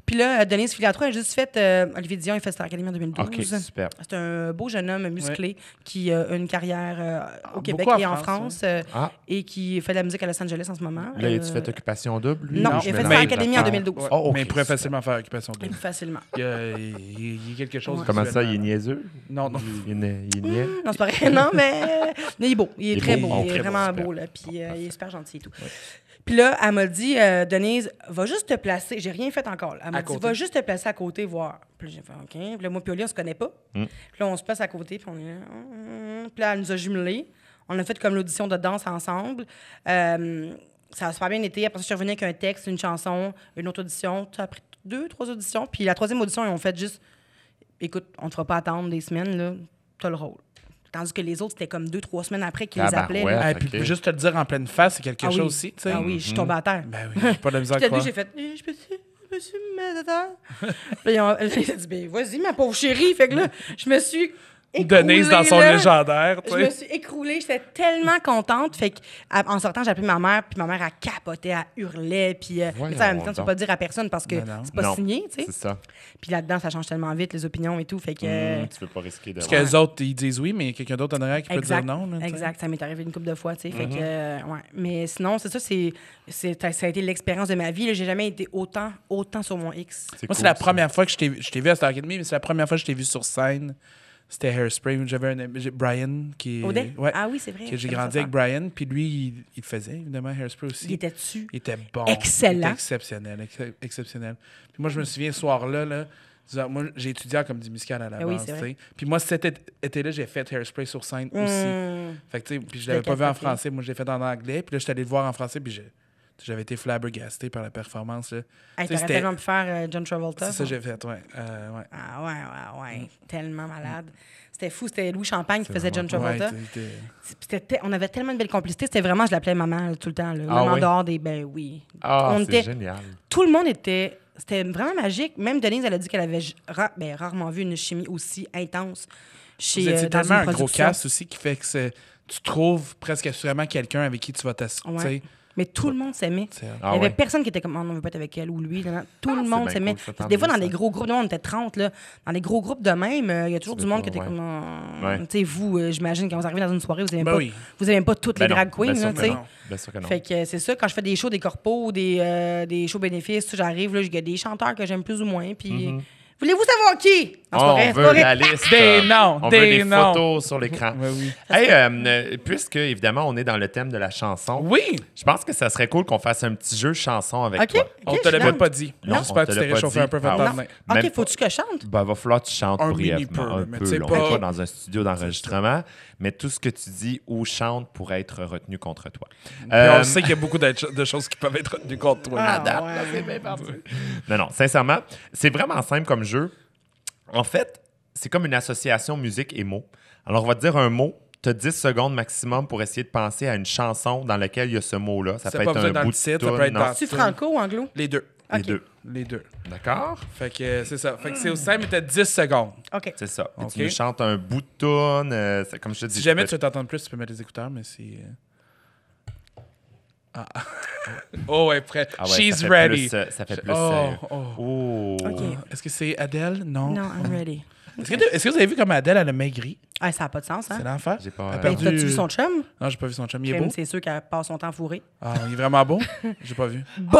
Puis là, Denise Filiatro a juste fait... Olivier Dion, il fait Star Academy en 2012. OK, super. C'est un beau jeune homme musclé qui a une carrière au Québec beaucoup en et en France, France et qui fait de la musique à Los Angeles en ce moment. Là, tu fait Occupation Double, lui? Non, Ou il a je fait mélange Star Academy en l'affaire? 2012. Ouais. Oh, OK, Mais il pourrait super. facilement faire Occupation Double. Facilement. Il y a quelque chose. Comment ça, il est visuellement. niaiseux? Non. Il est niais? Non, c'est pas vrai. Non, mais il est beau. Il est très beau. beau. Oh, Il est très beau, vraiment super. beau. Là. Puis il est super gentil et tout. Puis là, elle m'a dit, Denise, va juste te placer. J'ai rien fait encore. Elle m'a À dit, côté? va juste te placer à côté, voir. Puis là, j'ai fait, OK. Puis là, moi, puis Oli, on se connaît pas. Puis là, on se place à côté, puis on est là. Puis là, elle nous a jumelés. On a fait comme l'audition de danse ensemble. Ça a super bien été. Après ça, je suis revenue avec un texte, une chanson, une autre audition. Ça a pris 2-3 auditions. Puis la 3e audition, ils ont fait juste, écoute, on ne te fera pas attendre des semaines, là. T'as le rôle. Tandis que les autres, c'était comme 2-3 semaines après qu'ils les appelaient. Tabarouette. là. Ah, puis OK. juste te le dire en pleine face, c'est quelque Ah chose oui. aussi, tu sais. Ah oui, je suis tombée à terre. Ben oui, j'ai pas de la misère à J'étais croire. venue, j'ai fait, je me suis mise à terre. Puis elle a dit, ben vas-y, ma pauvre chérie. Fait que là, je me suis écroulée. Denise dans son là. légendaire, tu Je me sais. suis écroulée, j'étais tellement contente. Fait qu'en sortant, j'ai appelé ma mère, puis ma mère a capoté, elle hurlait. Puis tu sais, en même temps, tu ne peux donc. pas dire à personne parce que Ben non. c'est pas Non, signé, tu sais. C'est ça. Puis là-dedans, ça change tellement vite, les opinions et tout. Fait que. Tu veux pas risquer de... Parce qu'eux autres, ils disent oui, mais il y a quelqu'un d'autre en arrière qui peut dire non. là, tu sais. Exact, ça m'est arrivé une couple de fois, tu sais. Fait que, ouais. Mais sinon, c'est ça, ça a été l'expérience de ma vie. Là. J'ai jamais été autant sur mon X. Moi, c'est la première fois que je t'ai vu à Star Academy, mais c'est la première fois que je t'ai vu sur scène C'était Hairspray. J'avais un ami, Brian, qui est... Audet? Ouais, Ah oui, c'est vrai. que j'ai j'aime grandi ça avec faire. Brian. Puis lui, il le faisait, évidemment, Hairspray aussi. Il était dessus. Il était bon. Excellent. Il était exceptionnel. Exceptionnel. Puis moi, je me souviens, ce soir-là, moi, j'ai étudié en comédie musicale à la oui, base. c'est vrai. Puis moi, cet été-là, j'ai fait Hairspray sur scène aussi. Fait que, tu sais, puis je l'avais pas vu en français. Moi, je l'ai fait en anglais. Puis là, je suis allé le voir en français. Puis j'avais été flabbergasté par la performance. Là. Hey, t'aurais tellement pu faire John Travolta. C'est ça que j'ai fait, ouais. Ah ouais. Tellement malade. C'était fou. C'était Louis Champagne qui faisait John Travolta. On avait tellement de belle complicité. C'était vraiment, je l'appelais maman tout le temps. Là. Maman dehors des... Ben oui. Ah, c'est génial. Tout le monde était... C'était vraiment magique. Même Denise, elle a dit qu'elle avait rarement vu une chimie aussi intense chez Vous étiez dans tellement une un gros production. cast aussi qui fait que tu trouves presque assurément quelqu'un avec qui tu vas t'asseoir. Ouais. Mais tout le monde s'aimait. Il n'y Ah avait ouais. personne qui était comme, oh, non, on veut pas être avec elle ou lui. Tout le c'est monde bien s'aimait. cool, ça, tant Des fois, mieux, dans ça. des gros groupes, nous, on était 30, là, dans des gros groupes de même, il y a toujours Tu du veux monde pas, qui était ouais. comme, Ouais. tu sais, vous, j'imagine, quand vous arrivez dans une soirée, vous n'aimez Ben pas, oui. vous aimez pas toutes les Ben non, drag queens, bien sûr là, que tu sais. non. Bien sûr que non. Fait que c'est ça, quand je fais des shows, des corpos ou des shows bénéfices, tout, j'arrive, là, il y a des chanteurs que j'aime plus ou moins, puis voulez-vous savoir qui? Non, c'est pas vrai, On c'est pas veut vrai. la liste. Des noms, On veut des des noms. photos sur l'écran. Oui. Hey, puisque, évidemment, on est dans le thème de la chanson, Oui! je pense que ça serait cool qu'on fasse un petit jeu chanson avec OK. toi. On OK, te je l'avait suis pas dit. Non, J'espère on que te tu l'a t'es pas réchauffé dit. un peu Ah, votre non. main. Même OK, faut-tu que je chante? Ben, va falloir que tu chantes Un mini brièvement, peu, un mais peu. tu sais Là. pas- On n'est pas dans un studio d'enregistrement, mais tout ce que tu dis ou chantes pourrait être retenu contre toi. Puis on sait qu'il y a beaucoup de choses qui peuvent être retenues contre toi. Ah, madame. ouais. Non, sincèrement, c'est vraiment simple comme jeu. En fait, c'est comme une association musique et mots. Alors, on va te dire un mot. Tu as 10 secondes maximum pour essayer de penser à une chanson dans laquelle il y a ce mot-là. Ça C'est peut pas être besoin un dans bout le de titre, ça toune, peut être non. dans- C'est franco ou anglo? Les deux. Les OK. deux. Les deux. D'accord? Fait que c'est ça. Fait que c'est aussi simple, mais t'as 10 secondes. OK. C'est ça. Puis OK. Tu nous chantes un bout de toune. Comme je te dis. Si jamais tu tu veux t'entendre plus, tu peux mettre les écouteurs, mais c'est... Ah. Oh, ouais, prêt. Ah ouais, She's ça fait ready. ça fait plus. Oh. Oh. Est-ce que c'est Adèle? Non. Non, I'm ready. Est-ce que vous avez vu comme Adèle, elle a maigri? Ah, ça n'a pas de sens, hein? C'est l'enfer? J'ai pas. Elle a Ben, perdu- t'as-tu vu son chum? Non, j'ai pas vu son chum. Il est beau? C'est sûr qu'elle passe son temps fourré. Ah, il est vraiment beau? J'ai pas vu. Beau!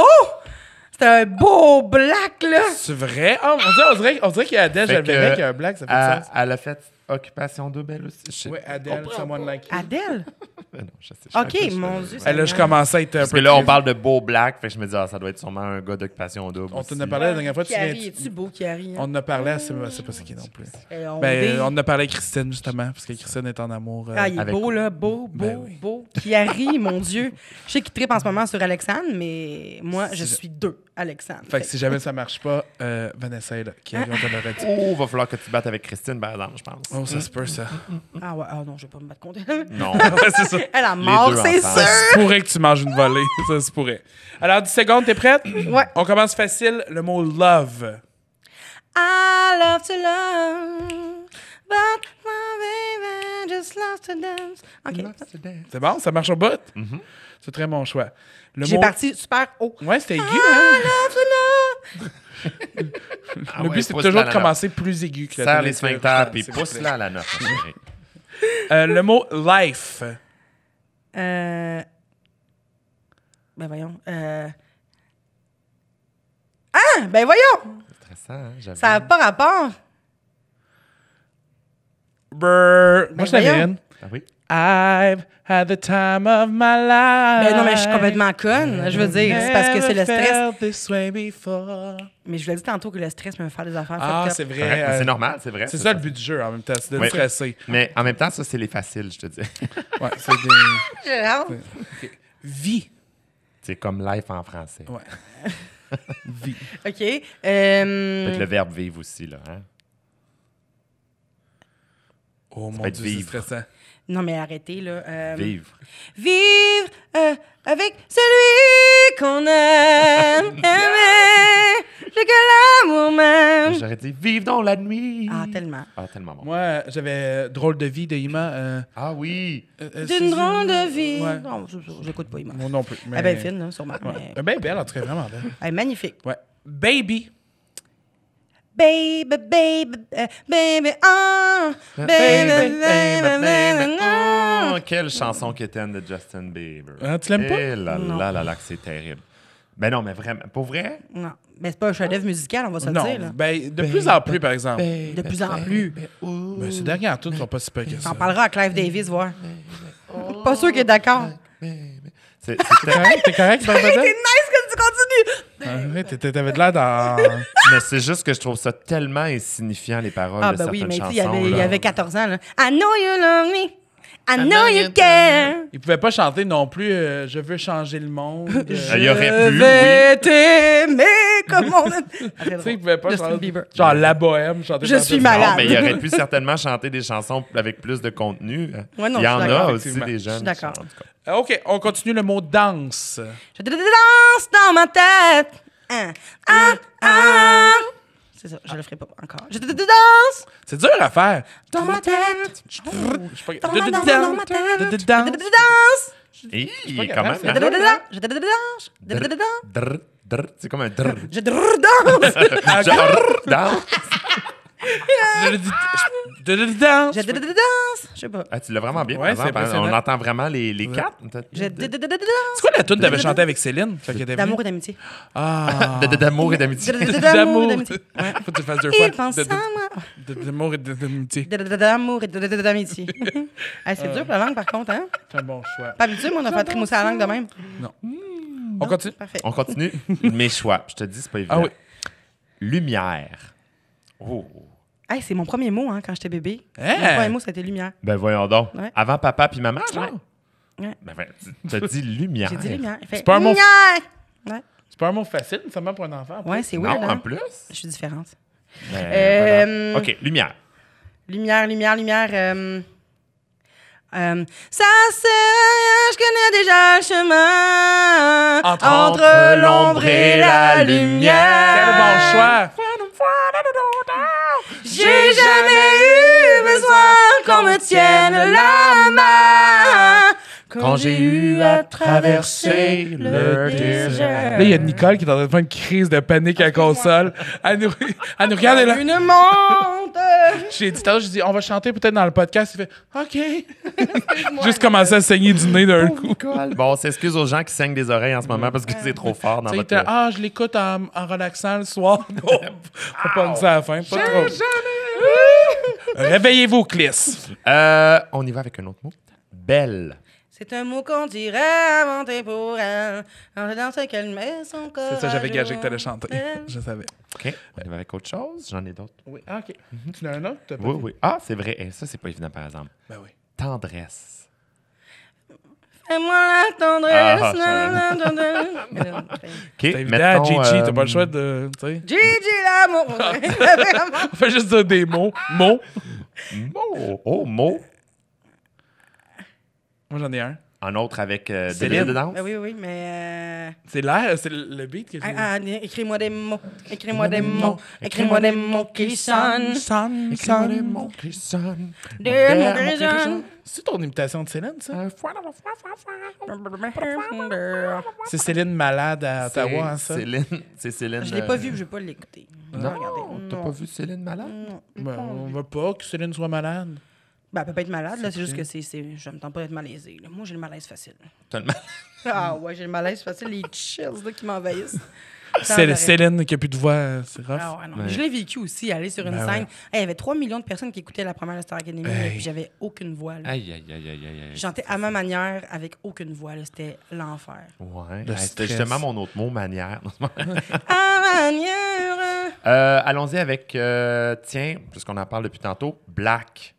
C'est un beau black, là! C'est vrai? Ah, on dirait qu'il y a Adèle, Fait j'avais que, qu'il y a un black, ça fait du sens. Elle a fait Occupation double, elle aussi. Oui, Adèle, Someone Like You. Adèle? Non, je sais. OK, mon Dieu. Elle, là, je commençais à être un Parce peu... que là, on triste. parle de beau black, fait que je me dis, ça doit être sûrement un gars d'Occupation double. On t'en aussi. a parlé la dernière fois, tu Chiari, viens... es-tu beau, Chiari? On en a parlé, c'est pas ce qui non plus. On Ben, on en a parlé avec Christine, justement, parce que Christine est en amour. Ah, il est avec- beau, là. Beau, beau, Ben oui. beau. Chiari, mon Dieu. Je sais qu'il tripe en ce moment sur Alexandre, mais moi, je suis deux Alexandre. Fait que si jamais ça marche pas, Vanessa est là, qui on te l'aurait dit. Oh, va falloir que tu battes avec Christine, par exemple, je pense. Oh, ça se peut, ça. Ah ouais, ah non, je vais pas me battre contre elle. Non. Ouais, c'est ça. Elle a mort, deux c'est ensemble. Ça sûr! se pourrait que tu manges une volée. Ça se pourrait. Alors, 10 secondes, t'es prête? Ouais. On commence facile. Le mot love. I love to love, but my baby just loves to dance. OK. C'est bon? Ça marche au bout? C'est très bon choix. Le J'ai mot... parti super haut. Ouais, c'était aigu, I hein? love to love. Ah Le ouais, but, c'est pousse-la toujours à de la commencer plus aigu que note. la Serre télé. les sphincters, puis S'il vous plaît. pousse-la à la note, ma chérie. Le mot life. Ben voyons. Ah! Ben voyons! C'est stressant, hein, j'avoue. Ça n'a pas rapport. Brrr. Moi, je l'avais voyons. une. Ah oui? I've had the time of my life. Ben non, mais je suis complètement conne. Je veux dire, c'est parce que c'est le stress. Never felt this way before. Mais je vous l'ai dit tantôt que le stress me fait faire des affaires. Ah, fucked c'est up. vrai. Correct, mais c'est normal, c'est vrai. C'est ça le but du jeu en même temps, c'est de Ouais. te stresser. Mais en même temps, ça, c'est les faciles, je te dis. Ouais, c'est des... J'ai hâte. Vie. C'est comme life en français. Ouais. Vie. OK. Peut-être le verbe vivre aussi, là. Hein? Oh mon peut être Dieu, c'est vivre. stressant. Non, mais arrêtez, là. Vivre. Vivre avec celui qu'on aime. Aimer jusqu'à l'amour même. J'aurais dit vivre dans la nuit. Ah, tellement. Ah, tellement bon. Moi, j'avais Drôle de vie de Ima. Ah oui. D'une drôle de vie. Ouais. Non, j'écoute pas, Ima. Moi non plus. Elle est bien fine, là, sûrement. Ouais. mais- Ben belle, en tout cas, vraiment belle. Elle est magnifique. Ouais. Baby. Baby, baby, baby, ah, baby, baby, baby, ah. Oh, quelle chanson quétaine de Justin Bieber. Ah, tu l'aimes pas? Eh là Non. là là là, que c'est terrible. Ben non, mais vraiment, pour vrai? Non. Mais c'est pas un chef-d'œuvre musical, on va se le Non, dire. Là. ben, de plus en plus, par exemple. De plus en plus. Ben, ces dernières toutes sont pas si pires que ça. T'en parleras à Clive Davis, voir. Pas sûr qu'il est d'accord. C'est T'es correct, C'est Barbada? nice que tu continues! Ouais, t'avais de l'air dans... Mais c'est juste que je trouve ça tellement insignifiant, les paroles Ah, de ben oui, certaines mais tu sais, chansons. il là. avait 14 ans. Là. I know you love me. I know you care. Il pouvait pas chanter non plus Je veux changer le monde. Il aurait pu, Je vais t'aimer comme on a... Tu sais, il pouvait pas Justin chanter. Bieber. Genre La Bohème, chanter Je dans suis tout- malade. Non, mais il aurait pu certainement chanter des chansons avec plus de contenu. Ouais, non, il y je suis en a d'accord, aussi effectivement. des jeunes. Je suis d'accord. qui chantent, en tout cas. OK, on continue le mot danse. Je te danse dans ma tête. C'est ça, je le ferai pas encore. Je te danse C'est dur à faire. dans ma tête. Je sais pas... Dans ma tête. Je te danse. Hi, pas quand capable, même. c'est hein? Je te danse. Je te danse. Drr, drr, c'est comme un drr. Je te danse. Genre, danse. De danse. Je te danse. Je sais pas. Ah, tu l'as vraiment bien, Ouais, par c'est exemple, hein. impressionnant. On entend vraiment les quatre. Je te danse. C'est quoi la tune que t'avais chantée avec Céline quand elle était venue? D'amour et d'amitié. Ah. D'amour et d'amitié. D'amour et d'amitié. Ouais. Faut que tu le fasses deux fois. Il pense à moi. D'amour et d'amitié. D'amour et d'amitié. Ah, c'est dur pour la langue, par contre, hein? C'est un bon choix. Pas habitué, moi, on a fait trémousser la langue de même. Non. On continue? Parfait. On continue. Mes choix. Je te dis, c'est pas évident. Ah oui. Lumière. Oh. Hey, c'est mon premier mot, hein, quand j'étais bébé. Hein? Mon premier mot, c'était lumière. Ben voyons donc. Ouais. Avant papa puis maman, genre? Ouais. Ben, tu as dit lumière. J'ai dit lumière. Il fait C'est pas un mot- lumière! Ouais, C'est pas un mot facile, seulement pour un enfant. ouais c'est Non, weird, en hein? plus. Je suis différente. Ben, voilà. OK, lumière. Lumière. Ça c'est, je connais déjà le chemin Entre l'ombre et la lumière. Quel bon choix! J'ai jamais eu besoin qu'on me tienne la main Quand j'ai eu à traverser le désert. Là, il y a Nicole qui est en train de faire une crise de panique à la console. Elle nous regarde et là. Une monte. J'ai dit, j'ai dit, on va chanter peut-être dans le podcast. Il fait, OK. Juste commencer à saigner du nez d'un coup. Bon, on s'excuse aux gens qui saignent des oreilles en ce moment parce que c'est trop fort dans Tu sais, votre... je l'écoute en relaxant le soir. Non, faut pas ça à la fin. Pas trop. Réveillez-vous, Clis. On y va avec un autre mot. Belle. C'est un mot qu'on dirait inventé pour elle. Dans ce qu'elle met son corps. C'est ça, j'avais à gagé jour. que t'allais chanter. Je savais. OK, on y va avec autre chose. J'en ai d'autres. Oui, OK. Tu en as un autre? T'as pas Oui, dit? oui. Ah, c'est vrai. Ça, c'est pas évident, par exemple. Ben oui. Tendresse. Fais-moi la tendresse. Ah, OK. OK, C'est évident, mettons, Gigi, t'as pas le choix de. Tu sais. Gigi l'amour. On fait juste dire des mots. Mots. Mot. Oh, mot. Moi, j'en ai un. En autre avec Céline. de danse. Ben oui, mais... C'est l'air, c'est le beat que j'ai. Écris-moi des mots. Écris-moi des mots. Écris-moi des mots qui sonnent. Écris-moi des mots qui sonnent. Des mots qui sonnent. C'est ton imitation de Céline, ça? C'est Céline malade à Ottawa, hein, ça? C'est Céline. Je l'ai pas vu, je vais pas l'écouter. Non, Regardez. t'as Non. pas vu Céline malade? Non. Ben, on veut pas que Céline soit malade. Ben, elle peut pas être malade, là. C'est juste que je me tente pas d'être malaisée. Là. Moi, j'ai le malaise facile. T'as le mal- Ah ouais, j'ai le malaise facile. Les chills là, qui m'envahissent. C'est Céline qui a plus de voix, c'est rough. Ah ouais, non. Ouais. Je l'ai vécu aussi, aller sur une Ben scène. ouais. Hey, il y avait 3 millions de personnes qui écoutaient la première de Star Academy, là, Hey. puis j'avais aucune voix. Là. Aïe, aïe, aïe, aïe, aïe. Je chantais à ma manière avec aucune voix. là. C'était l'enfer. Ouais. Le C'était stress. justement mon autre mot, manière. À ma manière. Allons-y avec, tiens, puisqu'on en parle depuis tantôt, Black.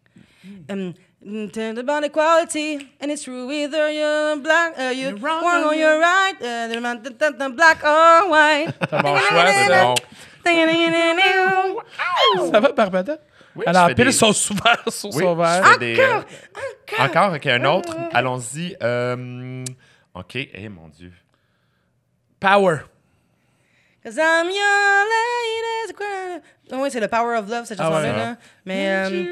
About equality, and it's true whether you're black, you're wrong or you're right. Black or white. C'est un bon choix, c'est bon. Ça va, Barbada? Oui, Elle je fais empile des- son souverain sur Oui, son verre. je fais des, encore avec un autre. Allons-y. OK. Eh, mon Dieu. Power. Cause I'm your lady's crown. Oh, oui, c'est le Power of Love, cette Ah chanson-là. ouais. là. Mais. My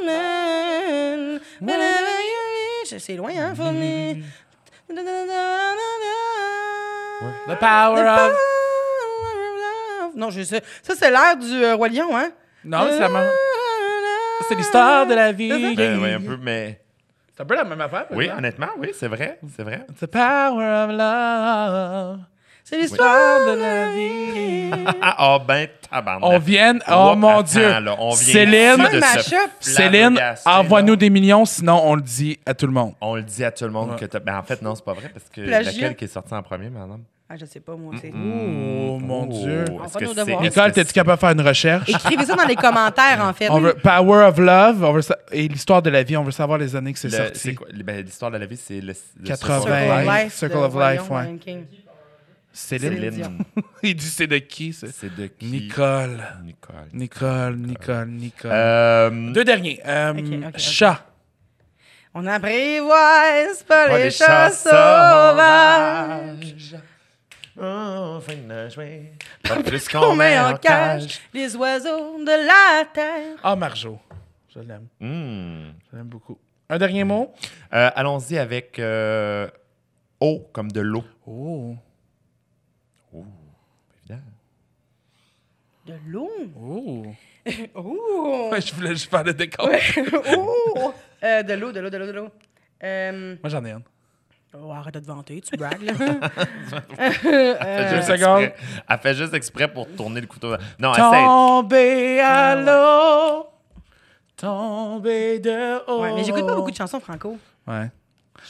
man, whenever you reach. C'est loin, hein, for me. The power The of... power of love. Non, je sais. Ça, c'est l'air du Roi Lion, hein? Non, c'est la même... C'est l'histoire de la vie. Ben, oui, un peu, mais... C'est un peu la même affaire. Oui, peut-être. honnêtement, oui, c'est vrai. C'est vrai. The power of love. C'est l'histoire de la vie. Ah, ben, tabarnak. On vient... Oh, mon Attends, Dieu. là, on vient Céline, ici de se mashup. Céline, flabbergaster, envoie-nous là. des millions, sinon on le dit à tout le monde. On le dit à tout le monde Ouais. que t'as... Ben, en fait, non, c'est pas vrai, parce que Plagiat. laquelle qui est sortie en premier, madame? Ah, je sais pas, moi. C'est... Oh, mon Dieu. On Est-ce va que nos c'est... devoirs. Nicole, t'es-tu capable de faire une recherche? Écrivez ça dans les commentaires, en fait. On veut Power of Love et l'histoire de la vie. On veut savoir les années que c'est sorti. C'est quoi? Ben, l'histoire de la vie, c'est le 80. Circle of Life. Circle de of Life, Voyons, ouais. Lion King. Céline. Céline Dion. Il dit c'est de qui? C'est de qui? Nicole. Nicole. Nicole. Deux derniers. ok. Chat. On apprivoise pas Oh, les chats sauvages. Oh, fin de jouer. Pas plus Qu'on qu'on met en cage les oiseaux de la terre. Ah, Marjo. Je l'aime. Hmm. Je l'aime beaucoup. Un dernier mot? Allons-y avec eau, comme de l'eau. Oh. Évidemment. De l'eau. Oh. Ouh. Ouais, je voulais juste faire le décor. Ouh. De l'eau. Moi, j'en ai un. Oh, arrête de te vanter, tu bragues, là. Elle fait juste secondes. exprès. Elle fait juste exprès pour tourner le couteau. Non, essaie. Tomber à l'eau. Tomber de haut. Ouais, mais j'écoute pas beaucoup de chansons franco. Ouais.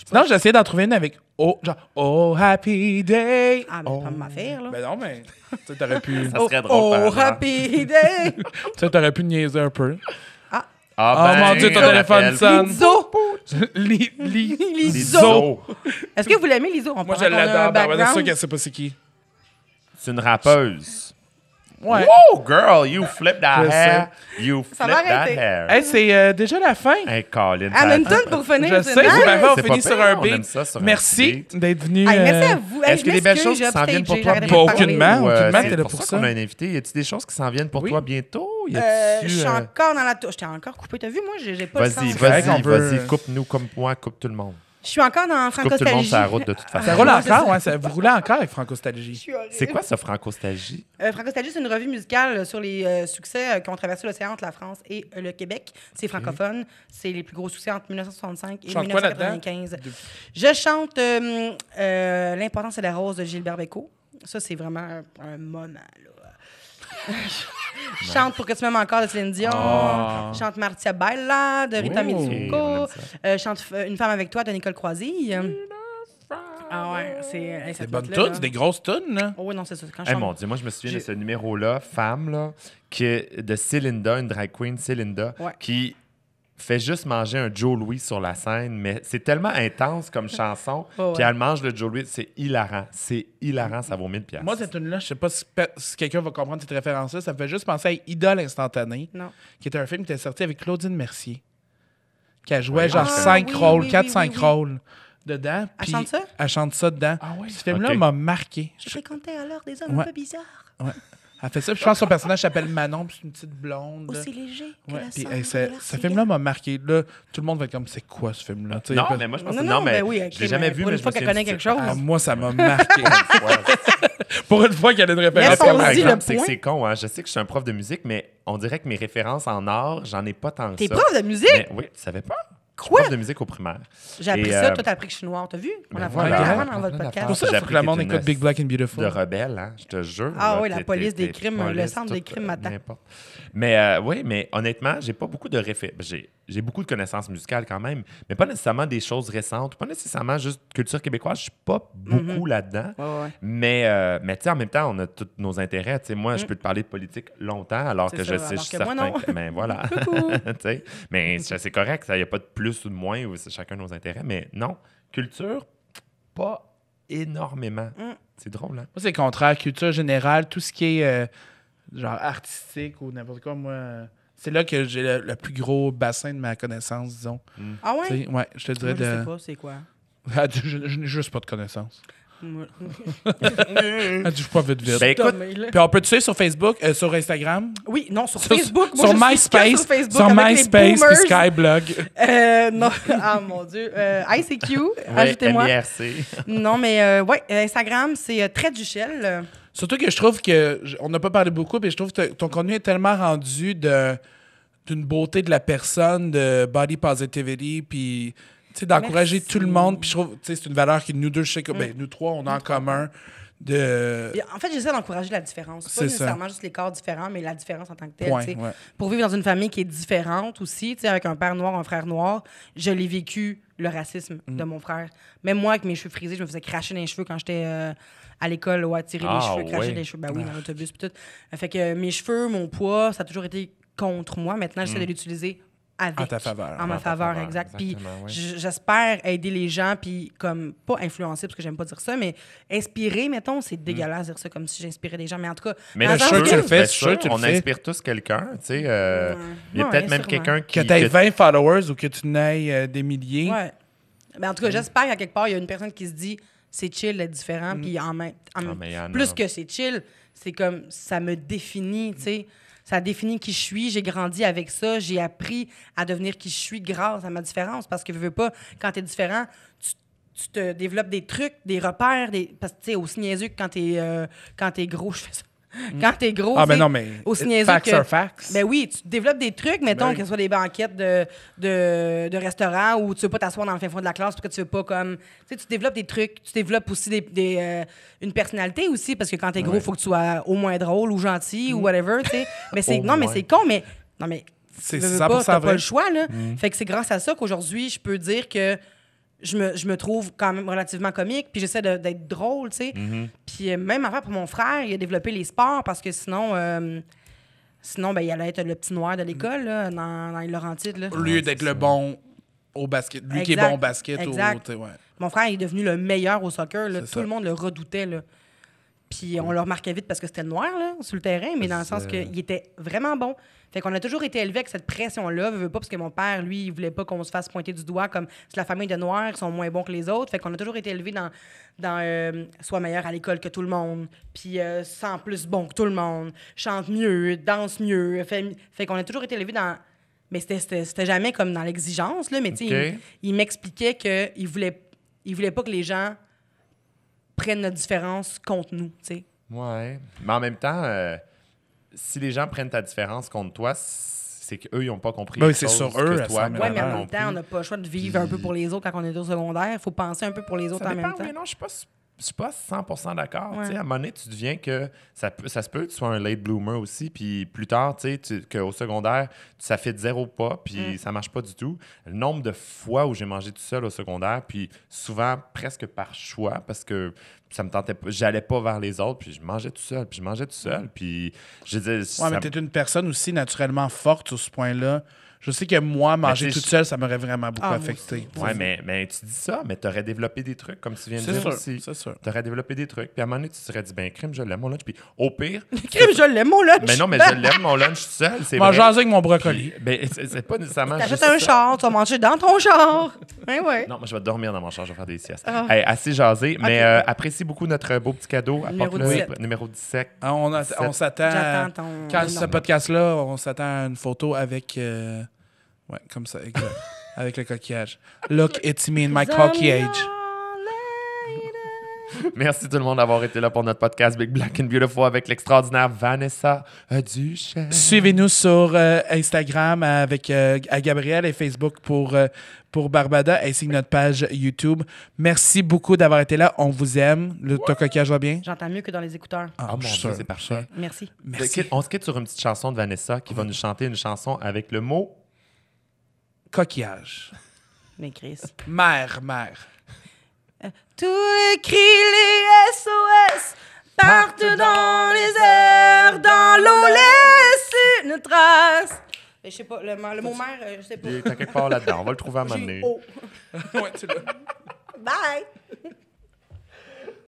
Sinon, j'ai essayé d'en trouver une avec Oh, genre Oh Happy Day. Ah, mais pas ma affaire, là. Ben non, mais tu sais, t'aurais pu. Ça serait drôle, par Oh, exemple. happy day! Tu sais, t'aurais pu niaiser un peu. Ah, Oh mon Dieu, ton je téléphone l'appelle. sonne. Liso! Liso. Liso! Est-ce que vous l'aimez, Liso? Moi, je l'adore. Ben, c'est sûr qu'elle sait pas c'est qui. C'est une rappeuse. Ouais. Oh, girl, you flip that Je hair. You Ça flip va that arrêter. hair. Hey, c'est déjà la fin. Hey, Colin. Hamilton pour finir. Je c'est sais, nice. c'est parfait, on C'est finit pas sur pire, un on aime beat. ça sur un Merci beat. d'être venu. Hey, merci à vous. Hey, Est-ce qu'il y a des belles choses j'ai qui s'en viennent pour upstagé, toi? j'arrêtais Pas de parler. aucunement. Aucunement, C'est t'es là pour pour ça ça. qu'on a un invité. Y a-t-il des choses qui s'en viennent pour Oui. toi bientôt? Y Je a-tu, suis encore dans la touche. J'étais encore coupé. T'as vu, moi, j'ai pas le Vas-y, sens. correct, on peut- vas-y. Coupe-nous comme moi, coupe tout le monde. Je suis encore dans Coupe tout le monde Francostalgie. sur la route de toute façon. Ça roule Ouais, c'est encore, ça. ouais. Vous roulez encore avec Francostalgie. C'est quoi ça, Francostalgie? Francostalgie, c'est une revue musicale sur les succès qui ont traversé l'océan entre la France et le Québec. C'est francophone. C'est les plus gros succès entre 1965 et Chante quoi là-dedans? 1995. Je chante L'importance et la rose de Gilbert Bécaud. Ça, c'est vraiment un moment, là. Je chante Pour que tu m'aimes encore de Céline Dion. Oh. Je chante Martia Baila de Rita Oui. Mitsuko. On aime Je chante Une femme avec toi de Nicole Croisille. Ah ouais, c'est C'est bonne tune, c'est des grosses tunes, là. Oh oui, non, c'est ça. Quand je Eh chante- mon Dieu, moi je me souviens de J'ai- ce numéro-là, femme, là, de Celinda, une drag queen, Celinda, Ouais. qui fait juste manger un Joe Louis sur la scène, mais c'est tellement intense comme chanson, Oh, ouais. puis elle mange le Joe Louis, c'est hilarant, ça vaut 1000 piastres. Moi, cette tune-là, je sais pas si quelqu'un va comprendre cette référence-là, ça me fait juste penser à Idole instantanée, Non. qui était un film qui était sorti avec Claudine Mercier, qui a joué Oui, genre ah, 5 oui, rôles, oui, 4-5 oui, oui. rôles dedans. Elle puis chante ça? Elle chante ça dedans. Ah oui? Ce film-là Ok. m'a marqué. Je fréquentais alors des hommes Ouais. un peu bizarres, Ouais. Elle fait ça, puis je pense que son personnage s'appelle Manon, puis c'est une petite blonde. là. aussi légers que Ouais, la puis cendre hey, de ce leur film-là cigare. m'a marqué. Là, tout le monde va être comme, c'est quoi ce film-là? Tu sais, Non, il y a mais moi je pense Non, que non, mais ben oui, je ok, l'ai jamais mais vu, pour mais une je fois me qu'elle souviens connaît du quelque titre. chose. pas- moi, ça m'a marqué. Ouais. Pour une fois qu'elle a une référence Laisse-on comme le par dire, exemple. le C'est que point. c'est con, hein? Je sais que je suis un prof de musique, mais on dirait que mes références en art, j'en ai pas tant que T'es ça. prof de musique? Mais, oui, tu savais pas? Je suis Quoi? prof de musique au primaire. J'ai appris Et, ça, toi, t'as appris que je suis noire, t'as vu? On ben a voilà, parlé on avant dans votre plein podcast. Pour ça, J'ai il faut que le appris monde que t'es écoute Big Black and de Beautiful. rebelle, hein, je te jure. Ah là, oui, la t'es- police t'es- des crimes, t'es le police, centre des tout, crimes m'attend. n'importe. Mais oui, mais honnêtement, j'ai pas beaucoup de j'ai beaucoup de connaissances musicales quand même, mais pas nécessairement des choses récentes, pas nécessairement juste culture québécoise. Je suis pas beaucoup là-dedans. Ouais, ouais. Mais tu sais, en même temps, on a tous nos intérêts. Tu sais, moi, je peux te parler de politique longtemps, alors C'est que ça, je sais, alors je suis que moi, certain non. que... Mais voilà. Tu sais, mais c'est correct, il n'y a pas de plus ou de moins, ou c'est chacun nos intérêts. Mais non, culture, pas énormément. C'est drôle, hein? Moi, c'est le contraire. Culture générale, tout ce qui est genre artistique ou n'importe quoi, moi, c'est là que j'ai le plus gros bassin de ma connaissance, disons. Ah Tu ouais? sais, ouais, je te dirais Moi, je sais de. pas, c'est quoi? Elle dit, je n'ai juste pas de connaissances. Moi- Elle dit, je suis pas vite vite. Ben écoute, Tomé, là. Puis on peut te suivre sur Facebook, sur Instagram, Oui, non, sur sur, Facebook. Moi, sur je suis que MySpace, sur Facebook sur avec les MySpace boomers. puis Skyblog. Non, ah mon Dieu. ICQ, ouais, ajoutez-moi. MIRC. Non, mais ouais, Instagram, c'est Trait Duchel. Surtout que je trouve que, on n'a pas parlé beaucoup, mais je trouve que ton contenu est tellement rendu d'une beauté de la personne, de body positivity, puis tu sais, d'encourager Merci. tout le monde. Puis je trouve, tu sais, c'est une valeur que nous deux, je sais que, ben, nous trois, on a en commun. En fait, j'essaie d'encourager la différence. Pas nécessairement juste les corps différents, mais la différence en tant que telle. Pour vivre dans une famille qui est différente aussi, avec un père noir, un frère noir, je l'ai vécu, le racisme de mon frère. Même moi, avec mes cheveux frisés, je me faisais cracher dans les cheveux quand j'étais à l'école, tirer les cheveux, cracher les cheveux. Ben oui, dans l'autobus et tout. Fait que mes cheveux, mon poids, ça a toujours été contre moi. Maintenant, j'essaie de l'utiliser avec. En ta faveur. En ma faveur, exact. Puis j'espère aider les gens, puis comme, pas influencer, parce que j'aime pas dire ça, mais inspirer, mettons, c'est dégueulasse de dire ça comme si j'inspirais des gens. Mais en tout cas... Mais je suis sûr que tu le fais. On inspire tous quelqu'un, tu sais. Il y a peut-être même quelqu'un qui... Que tu aies 20 followers ou que tu n'aies des milliers. Ouais. Ben, en tout cas, j'espère qu'à quelque part, il y a une personne qui se dit c'est chill d'être différent, puis plus que c'est chill, c'est comme ça me définit, tu sais. Ça définit qui je suis. J'ai grandi avec ça. J'ai appris à devenir qui je suis grâce à ma différence. Parce que, veux pas, quand t'es différent, tu te développes des trucs, des repères. Parce que, tu sais, aussi niaiseux que quand t'es gros, je fais ça. Quand t'es gros, aussi niaiseux facts are facts. Ben oui, tu développes des trucs, mettons, que ce soit des banquettes de restaurants où tu veux pas t'asseoir dans le fin fond de la classe parce que tu veux pas comme... Tu sais, tu développes des trucs. Tu développes aussi une personnalité aussi parce que quand t'es gros, il faut que tu sois au moins drôle ou gentil ou whatever, tu sais. Mais c'est... mais c'est con, mais... Non, mais... C'est 100% t'as vrai. pas le choix, là. Fait que c'est grâce à ça qu'aujourd'hui, je peux dire que je me trouve quand même relativement comique, puis j'essaie d'être drôle, tu sais. Puis même affaire pour mon frère, il a développé les sports parce que sinon, ben, il allait être le petit noir de l'école, là, dans les Laurentides. Là. Au lieu d'être le bon au basket. Lui qui est bon au basket. Exact. Mon frère est devenu le meilleur au soccer. Là. Tout le monde le redoutait. Là. Puis on le remarquait vite parce que c'était le noir là, sur le terrain, mais dans le sens qu'il était vraiment bon. Fait qu'on a toujours été élevés avec cette pression-là. Je veux pas parce que mon père, lui, il voulait pas qu'on se fasse pointer du doigt comme c'est la famille de noirs qui sont moins bons que les autres. Fait qu'on a toujours été élevés dans sois meilleur à l'école que tout le monde, puis sens plus bon que tout le monde, chante mieux, danse mieux. Fait qu'on a toujours été élevés dans... Mais c'était jamais comme dans l'exigence, là, mais tu sais, il m'expliquait qu'il voulait pas que les gens prennent notre différence contre nous, tu sais. Ouais. Mais en même temps, si les gens prennent ta différence contre toi, c'est qu'eux, ils n'ont pas compris les choses c'est sur eux, que toi, oui, mais en même temps, on n'a pas le choix de vivre un peu pour les autres quand on est au secondaire. Il faut penser un peu pour les autres en même temps. Mais non, je suis pas 100% d'accord. Ouais. À un moment donné, tu deviens que ça se peut que tu sois un late bloomer aussi, puis plus tard, qu'au secondaire, ça fait 0 pas, puis ça marche pas du tout. Le nombre de fois où j'ai mangé tout seul au secondaire, puis souvent presque par choix, parce que ça me tentait pas, j'allais pas vers les autres, puis je mangeais tout seul, puis je disais... Ouais, mais t'es une personne aussi naturellement forte sur ce point-là. Je sais que moi, manger toute seule, ça m'aurait vraiment beaucoup affecté. Oui, mais tu dis ça, mais tu aurais développé des trucs, comme tu viens de dire aussi. C'est sûr. Tu aurais développé des trucs. Puis à un moment donné, tu te serais dit, ben, crime, je l'aime mon lunch. Puis au pire... crime, je l'aime mon lunch! Mais non, mais je l'aime mon lunch tout seul, c'est vrai. Manger avec mon brocoli. Puis, ben, c'est pas nécessairement juste un char, tu vas manger dans ton char. Ouais. Non, moi, je vais dormir dans mon char, je vais faire des siestes. Hey, assez jasé, mais apprécie beaucoup notre beau petit cadeau. Numéro 17. On s'attend... Quand ce podcast-là, on s'attend à une photo avec... Ouais, comme ça, exact. Avec le coquillage. Look, it's me and my coquillage. Merci tout le monde d'avoir été là pour notre podcast Big Black and Beautiful avec l'extraordinaire Vanessa Duchesne. Suivez-nous sur Instagram avec à Gabriel et Facebook pour Barbada ainsi que notre page YouTube. Merci beaucoup d'avoir été là. On vous aime. Ton coquillage va bien? J'entends mieux que dans les écouteurs. Mon Dieu, c'est parfait. Merci. On se quitte sur une petite chanson de Vanessa qui va nous chanter une chanson avec le mot... coquillage. Mais Chris. Mère. Tous les cris, les SOS partent dans les airs, dans l'eau, laisse une trace. Je sais pas, le mot mère, je sais pas. Il est quelque part là-dedans. On va le trouver à un moment donné. Ouais, tu l'as. Bye!